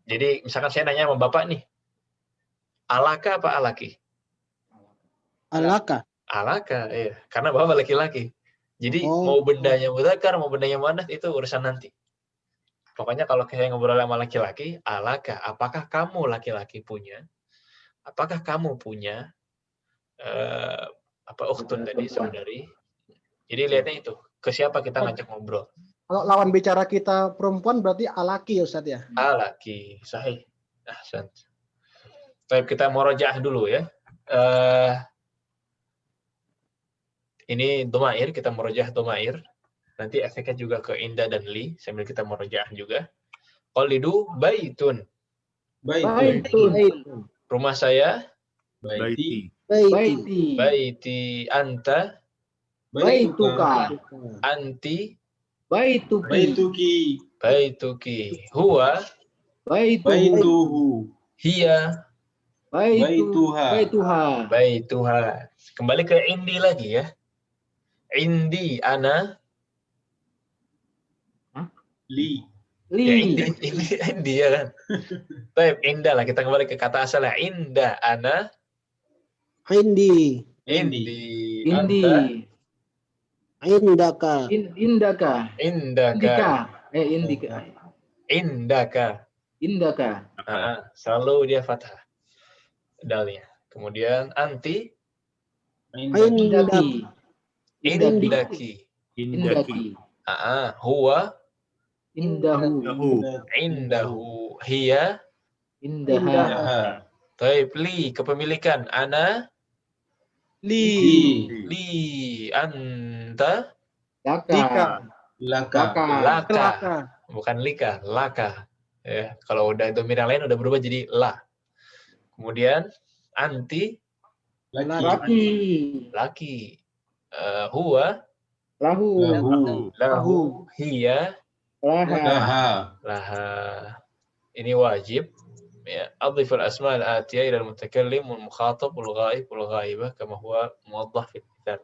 Jadi misalkan saya nanya sama bapak nih, alaka apa alaki? Alaka. Alaka, iya. Karena bapak laki-laki. Jadi mau bendanya mudzakkar, mau bendanya muannats itu urusan nanti. Pokoknya kalau saya ngobrol sama laki-laki, alaka, apakah kamu laki-laki punya? Apakah kamu punya ukhtun tadi, saudari? Jadi lihatnya itu, ke siapa kita ngajak ngobrol. Kalau lawan bicara kita perempuan berarti alaki ya, Ustaz ya? Alaki, sahih. Ahsan. Baik, kita murojaah dulu ya. Ini domair, kita murojaah domair. Nanti efeknya juga ke inda dan li, sambil kita murojaah juga. Qalidu baitun. Baitun. Rumah saya. Baiti. Baiti. Anta. Baituka. Anti. Baituki. Baituki. Huwa. Baituhu. Hiya. Baituha. Baituha. Kembali ke indi lagi ya. Indi ana. Li. Ya, indi ya kan. Baik, indah lah. Kita kembali ke kata asalnya. Indah ana. Indi. Anta. Indaka. Indaka. Selalu dia fathah dalnya. Kemudian anti. Indaki. Huwa. Indahu. Hiya. Indaha. Taib li kepemilikan ana. Li anta. Laka. Bukan lika, laka. Ya, kalau udah domir yang lain udah berubah jadi la. Kemudian anti. Laki. Huwa. Lahu. Hiya. Laha. Ini wajib. Ya, adhif al-asma al-atiyah ila al-mutakallim wal mukhatab wal ghaib wal ghaibah kama huwa muwaddah fil kitab.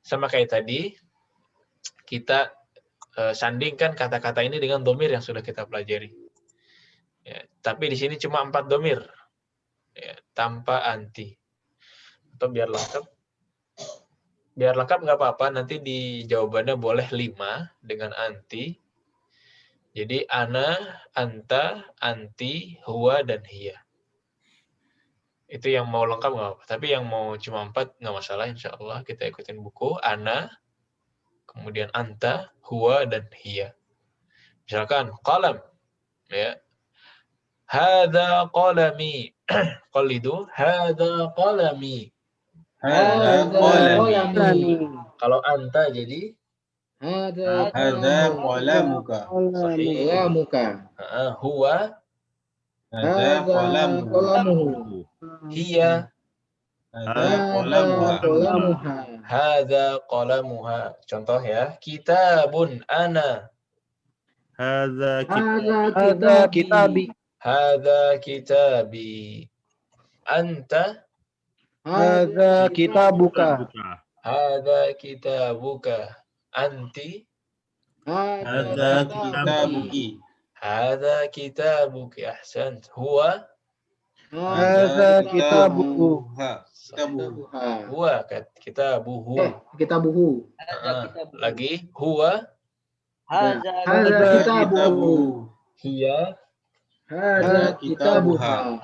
Sama kayak tadi, kita sandingkan kata-kata ini dengan domir yang sudah kita pelajari. Ya, tapi di sini cuma 4 domir. Ya, tanpa anti. Atau biar lengkap. Biar lengkap nggak apa-apa, nanti di jawabannya boleh 5 dengan anti. Jadi ana, anta, anti, huwa, dan hiya. Itu yang mau lengkap nggak apa-apa. Tapi yang mau cuma 4 nggak masalah, insya Allah. Kita ikutin buku. Ana, kemudian anta, huwa, dan hiya. Misalkan qalam, ya. Hadza qalami. Qalidu hadza qalami. Hadza qalami. Kalau anta jadi Hadza Hadza qalamuka. sahih. qalamuka. Huwa, Hadza qalamuhu. qalamuhu. hiya, Hadza qalamuha. qalamuha. hadza qalamuha. Contoh ya, kitabun ana, Hadza Hadza kitabi. hadza kitabi. Anta, Hadza kitabuka. hadza kitabuka. Anti, Hadza kitabuki. hadza kitabuki. Ahsant. Huwa, Hadza kitabuhu. Kitabuhu. huwa kitabuhu. Kitabuhu. Lagi, huwa, Hadza Hadza kitabuhu. Kitabuhu. hiya. Hadza kitabuha.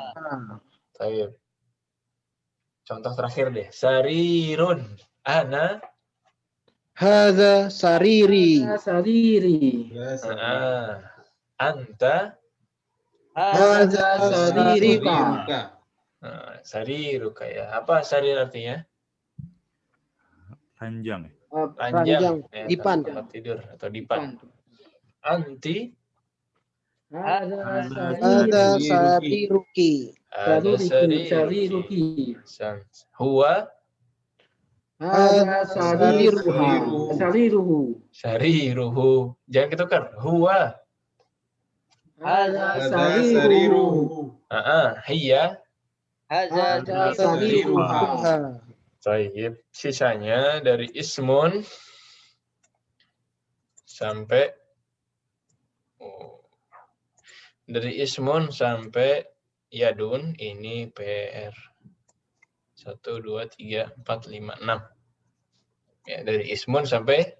Baik. Contoh terakhir deh. Sarirun. Ana. Hadza sariri. Sariri. Anta. Hadza saririka. Sariruka ya. Apa sarir artinya? Panjang. Ranjang, Ya, dipan. tempat tidur atau dipan. Anti. Hadza sariruki. Ada Sariruki. Huwa. Hadza sariruha. Sariruhu. Sariruhu. Jangan ketukar. Huwa. Hadza sariruhu. Hiya. Hadza Hadza sariruha. Baik. Sisanya dari ismun sampai dari ismun sampai yadun ini PR 1, 2, 3, 4, 5, 6. Ya, dari ismun sampai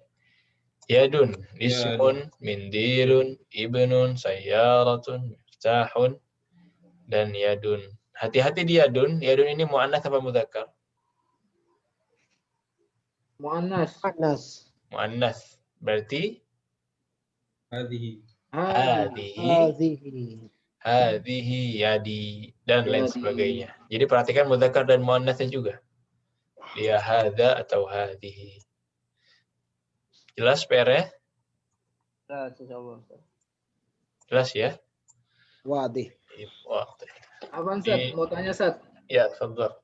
yadun. Ismun, mindirun, ibnun, sayyaratun, miftahun, dan yadun. Hati-hati di yadun. Yadun ini mu'annas apa mudzakkar? Muannas. Mu'annas. Berarti Hadhihi. hadhihi yadi dan lain sebagainya. Jadi perhatikan mudzakkar dan muannasnya juga. Dia hadza atau hadhihi. Jelas PR-nya? Jelas ya? Wadih. Abang Sat, mau tanya Sat. Ya, tafadhol.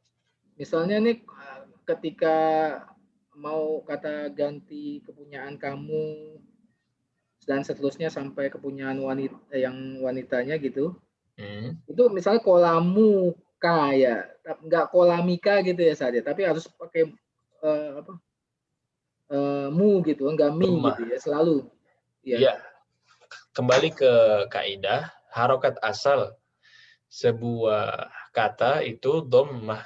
Misalnya nih ketika mau kata ganti kepunyaan kamu dan seterusnya sampai kepunyaan wanita yang wanitanya gitu. Itu misalnya kolamuka ya, enggak kolamika gitu ya saja, tapi harus pakai mu gitu, enggak mi gitu ya selalu. Ya. Kembali ke kaidah harokat asal sebuah kata itu dhammah.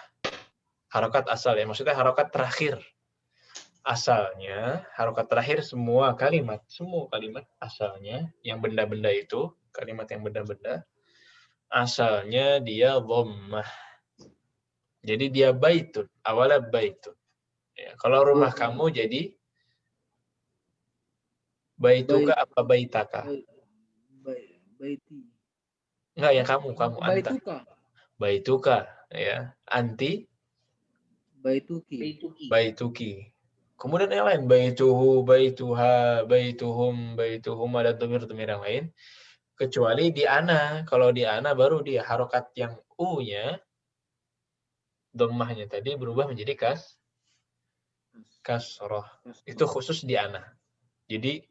Harokat asal ya, maksudnya harokat terakhir. Asalnya, harokat terakhir semua kalimat asalnya, yang benda-benda itu, kalimat yang benda-benda, asalnya dia dhammah. Jadi dia baitun, awalnya baitun. Ya, kalau rumah kamu jadi baituka apa baitaka? Baiti. Enggak, yang kamu anta. Baituka. Baituka, ya. Anti? Baituki. Kemudian yang lain, baituhu, baituha, baituhum, baituhuma, dan tumir-tumir yang lain. Kecuali di ana. Kalau di ana baru dia harokat yang u-nya, dhammahnya tadi berubah menjadi kasroh. Itu khusus di ana. Jadi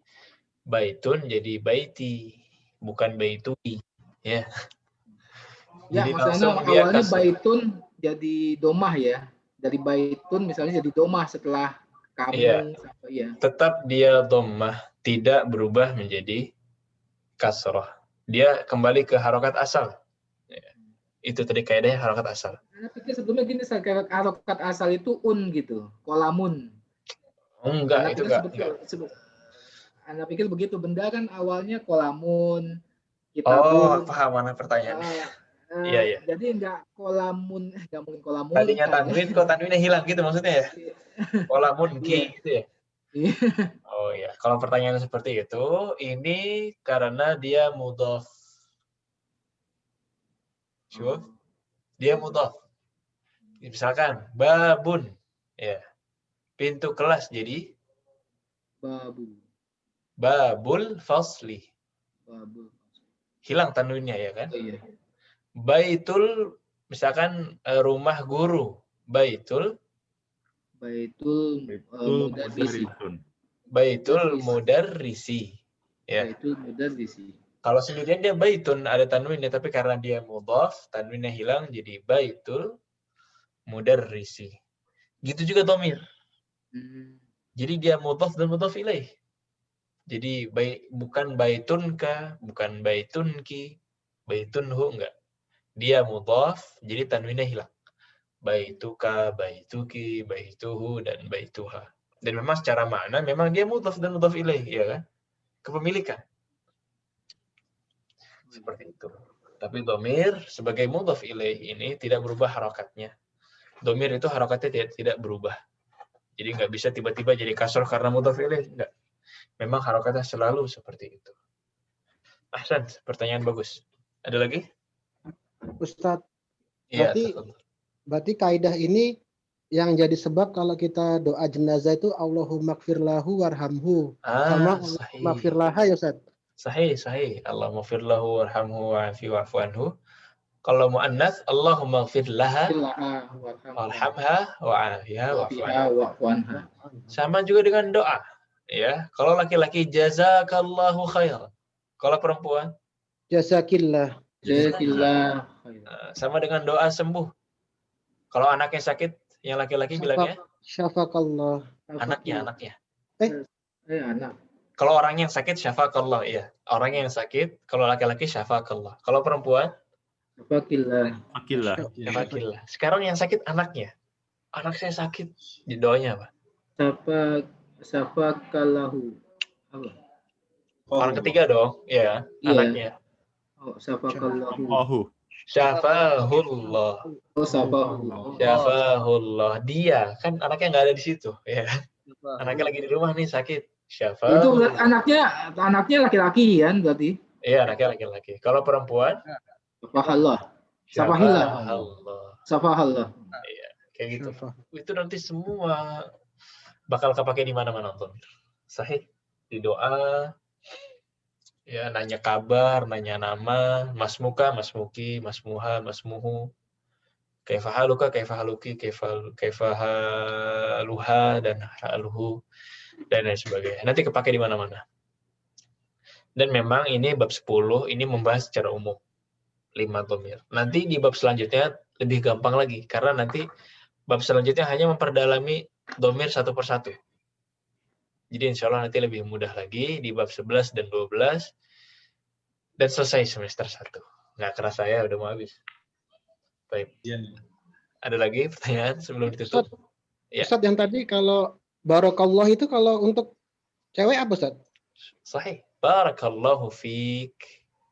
baitun jadi baiti, bukan baituki. Ya. Ya, Jadi maksudnya awalnya baitun jadi domah ya. Dari baitun misalnya jadi domah setelah kamu. Iya. Ya. Tetap dia dhammah, tidak berubah menjadi kasroh. Dia kembali ke harokat asal. Ya. Itu tadi kaidahnya harokat asal. Saya pikir sebelumnya gini, harokat asal itu gitu, kolamun. Enggak, itu enggak. Anda pikir begitu, benda kan awalnya kolamun, kitabun. Paham mana pertanyaannya. Iya. Jadi enggak kolamun, enggak mungkin kolamun. Tadinya tanwin, kok tanwinnya hilang gitu maksudnya ya? Kolamun ki gitu ya? Oh iya, kalau pertanyaan seperti itu, ini karena dia mudhaf. Dia mudhaf. Misalkan babun, Ya. Pintu kelas jadi Babu. babul fasli. Babu. Hilang tanwinnya ya kan? Oh, iya. Baitul, misalkan rumah guru. Baitul Mudarrisi. Baitul mudarrisi. Ya. Baitul Mudarrisi. Kalau sendirian dia baitun, ada tanwinnya, tapi karena dia mudhaf, tanwinnya hilang jadi baitul mudarrisi. Gitu juga dhamir. Jadi dia mudhaf dan mudhaf ilaih. Jadi bukan baitun ka, bukan baitun ki, baitun hu, enggak. Dia mudhaf, jadi tanwinnya hilang. Baituka, baituki, baituhu, dan baituha. Dan memang secara makna memang dia mudhaf dan mudhaf ilaih, ya kan? Kepemilikan. Seperti itu. Tapi dhamir sebagai mudhaf ilaih ini tidak berubah harakatnya. Dhamir itu harakatnya tidak berubah. Jadi nggak bisa tiba-tiba jadi kasroh karena mudhaf ilaih, enggak. Memang harakatnya selalu seperti itu. Ahsan, pertanyaan bagus. Ada lagi? Ustadz, Iya. berarti kaidah ini yang jadi sebab kalau kita doa jenazah itu Allahumma gfir lahu warhamhu. Sama Allahumma gfir laha ya Ustaz. Sahih. Allahumma gfir lahu warhamhu wa'afi wa'fu anhu. Kalau muannats Allahumma gfir laha warhamha wa'afiha wa'fu anha. Sama juga dengan doa. Ya, kalau laki-laki jazakallahu khair. Kalau perempuan Jazakillah. Jazakillah. Sama dengan doa sembuh. Kalau anaknya sakit, yang laki-laki bilangnya Syafakallah. anaknya. Anak. Kalau orang yang sakit syafakallah, iya. Orang yang sakit, kalau laki-laki syafakallah. Kalau perempuan Syafakillah. syafakillah. Sekarang yang sakit anaknya. Anak saya sakit. Di doanya apa? Syafakallahu. Apa? Orang ketiga dong, ya, anaknya. Oh, syafakallahu. Syafahullah. Oh, syafahullah. Syafahullah. Dia kan anaknya nggak ada di situ, ya. Anaknya lagi di rumah nih sakit. Syafahullah. Itu anaknya laki-laki kan berarti? Iya, anaknya laki-laki. Kalau perempuan Syafahullah. Syafahullah. Iya, kayak gitu. Itu nanti semua bakal kepake di mana-mana nonton. Sahih. Di doa, ya, nanya kabar, nanya nama, mas muka, mas muki, mas muha, mas muhu, kaifahaluka, kaifahaluki, kaifahaluha, dan haluhu, dan lain sebagainya. Nanti kepake di mana-mana. Dan memang ini bab 10, ini membahas secara umum 5 dhamir. Nanti di bab selanjutnya lebih gampang lagi, karena nanti bab selanjutnya hanya memperdalami dhamir satu persatu. Jadi insya Allah nanti lebih mudah lagi di bab 11 dan 12. Dan selesai semester 1. Nggak kerasa ya, udah mau habis. Baik. Ada lagi pertanyaan sebelum ditutup? Ustaz, yang tadi kalau barakallah itu kalau untuk cewek apa Ustaz? Sahih. Barakallahu fiik.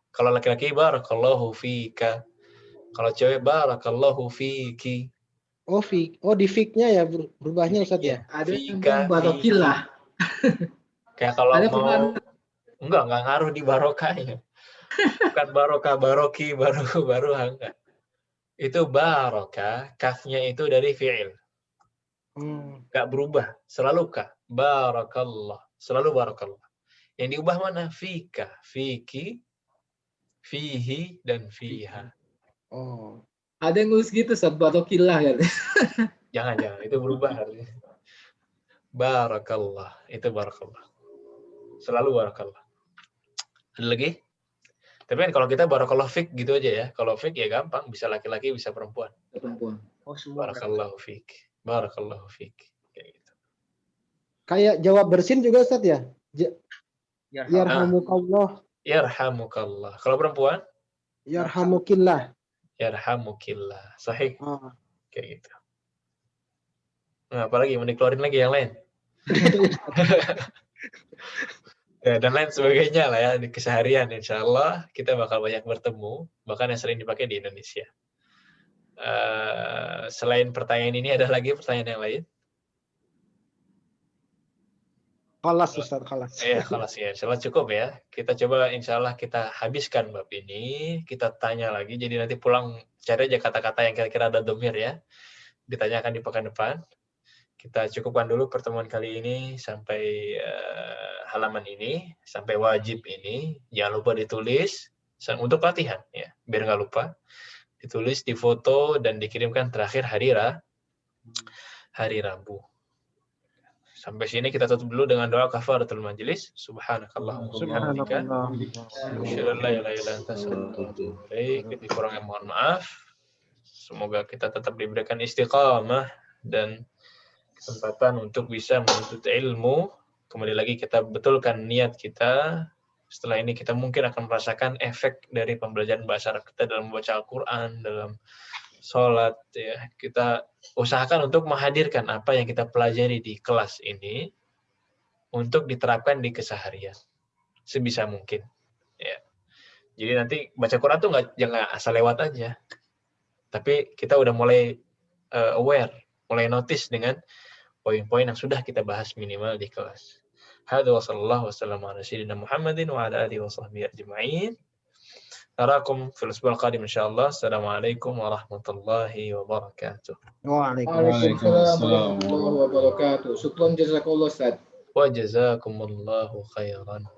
Kalau laki-laki barakallahu fiika. Kalau cewek barakallahu fiiki. Oh, fiik. Oh, di fiiknya ya berubahnya Ustaz ya? Ada yang barakillah. Kayak kalau mau enggak ngaruh di barokahnya. Bukan barokah, baroki, baruha, enggak. Itu barokah, kafnya itu dari fi'il. Enggak berubah, selalu kah. Barakallah, selalu barakallah. Yang diubah mana? Fika, fiki, fihi, dan fiha. Oh. Ada yang ngurus gitu, Ustaz, barokillah kan? Jangan, itu berubah artinya. Barakallah, itu barakallah. Selalu barakallah. Ada lagi? Tapi kan kalau kita barakallah fik gitu aja ya. Kalau fik ya gampang, bisa laki-laki, bisa perempuan. Perempuan. Oh, semua. Barakallahu fik. Barakallahu fik. Kayak gitu. Kayak jawab bersin juga Ustaz ya? Yarhamukallah. Yarhamukallah. Kalau perempuan? Yarhamukillah. Yarhamukillah. Sahih. Kayak gitu. Nah, apalagi mau dikeluarin lagi yang lain? Ya, dan lain sebagainya lah ya di keseharian. Insya Allah kita bakal banyak bertemu, bahkan yang sering dipakai di Indonesia. Selain pertanyaan ini ada lagi pertanyaan yang lain? Khalas Ustaz, khalas. Iya, khalas ya. Insya Allah cukup ya. Kita coba insya Allah kita habiskan bab ini, kita tanya lagi. Jadi nanti pulang cari aja kata-kata yang kira-kira ada dhamir ya. Ditanyakan di pekan depan. Kita cukupkan dulu pertemuan kali ini sampai halaman ini, sampai wajib ini. Jangan lupa ditulis untuk latihan ya, biar nggak lupa. Ditulis, difoto dan dikirimkan terakhir hari Rabu. Sampai sini kita tutup dulu dengan doa kafaratul majelis. Subhanakallahumma wa bihamdika, asyhadu an la ilaha illa anta, astaghfiruka wa atubu ilaik. Dikurangnya mohon maaf. Semoga kita tetap diberikan istiqamah dan kesempatan untuk bisa menuntut ilmu. Kembali lagi kita betulkan niat kita. Setelah ini kita mungkin akan merasakan efek dari pembelajaran bahasa Arab kita dalam membaca Al-Quran, dalam sholat. Ya. Kita usahakan untuk menghadirkan apa yang kita pelajari di kelas ini untuk diterapkan di keseharian sebisa mungkin. Ya. Jadi nanti baca Quran tuh jangan asal lewat aja, tapi kita udah mulai aware, mulai notice dengan poin-poin yang sudah kita bahas minimal di kelas. Hadza wa sallallahu wasallam ala sayyidina Muhammadin wa ala alihi wa sahbihi ajma'in. Narakum fil usbu'il qadim insyaallah. Assalamualaikum warahmatullahi wabarakatuh. Waalaikumsalam warahmatullahi wabarakatuh. Syukran jazakallah Ustaz. Wa jazakumullahu khairan.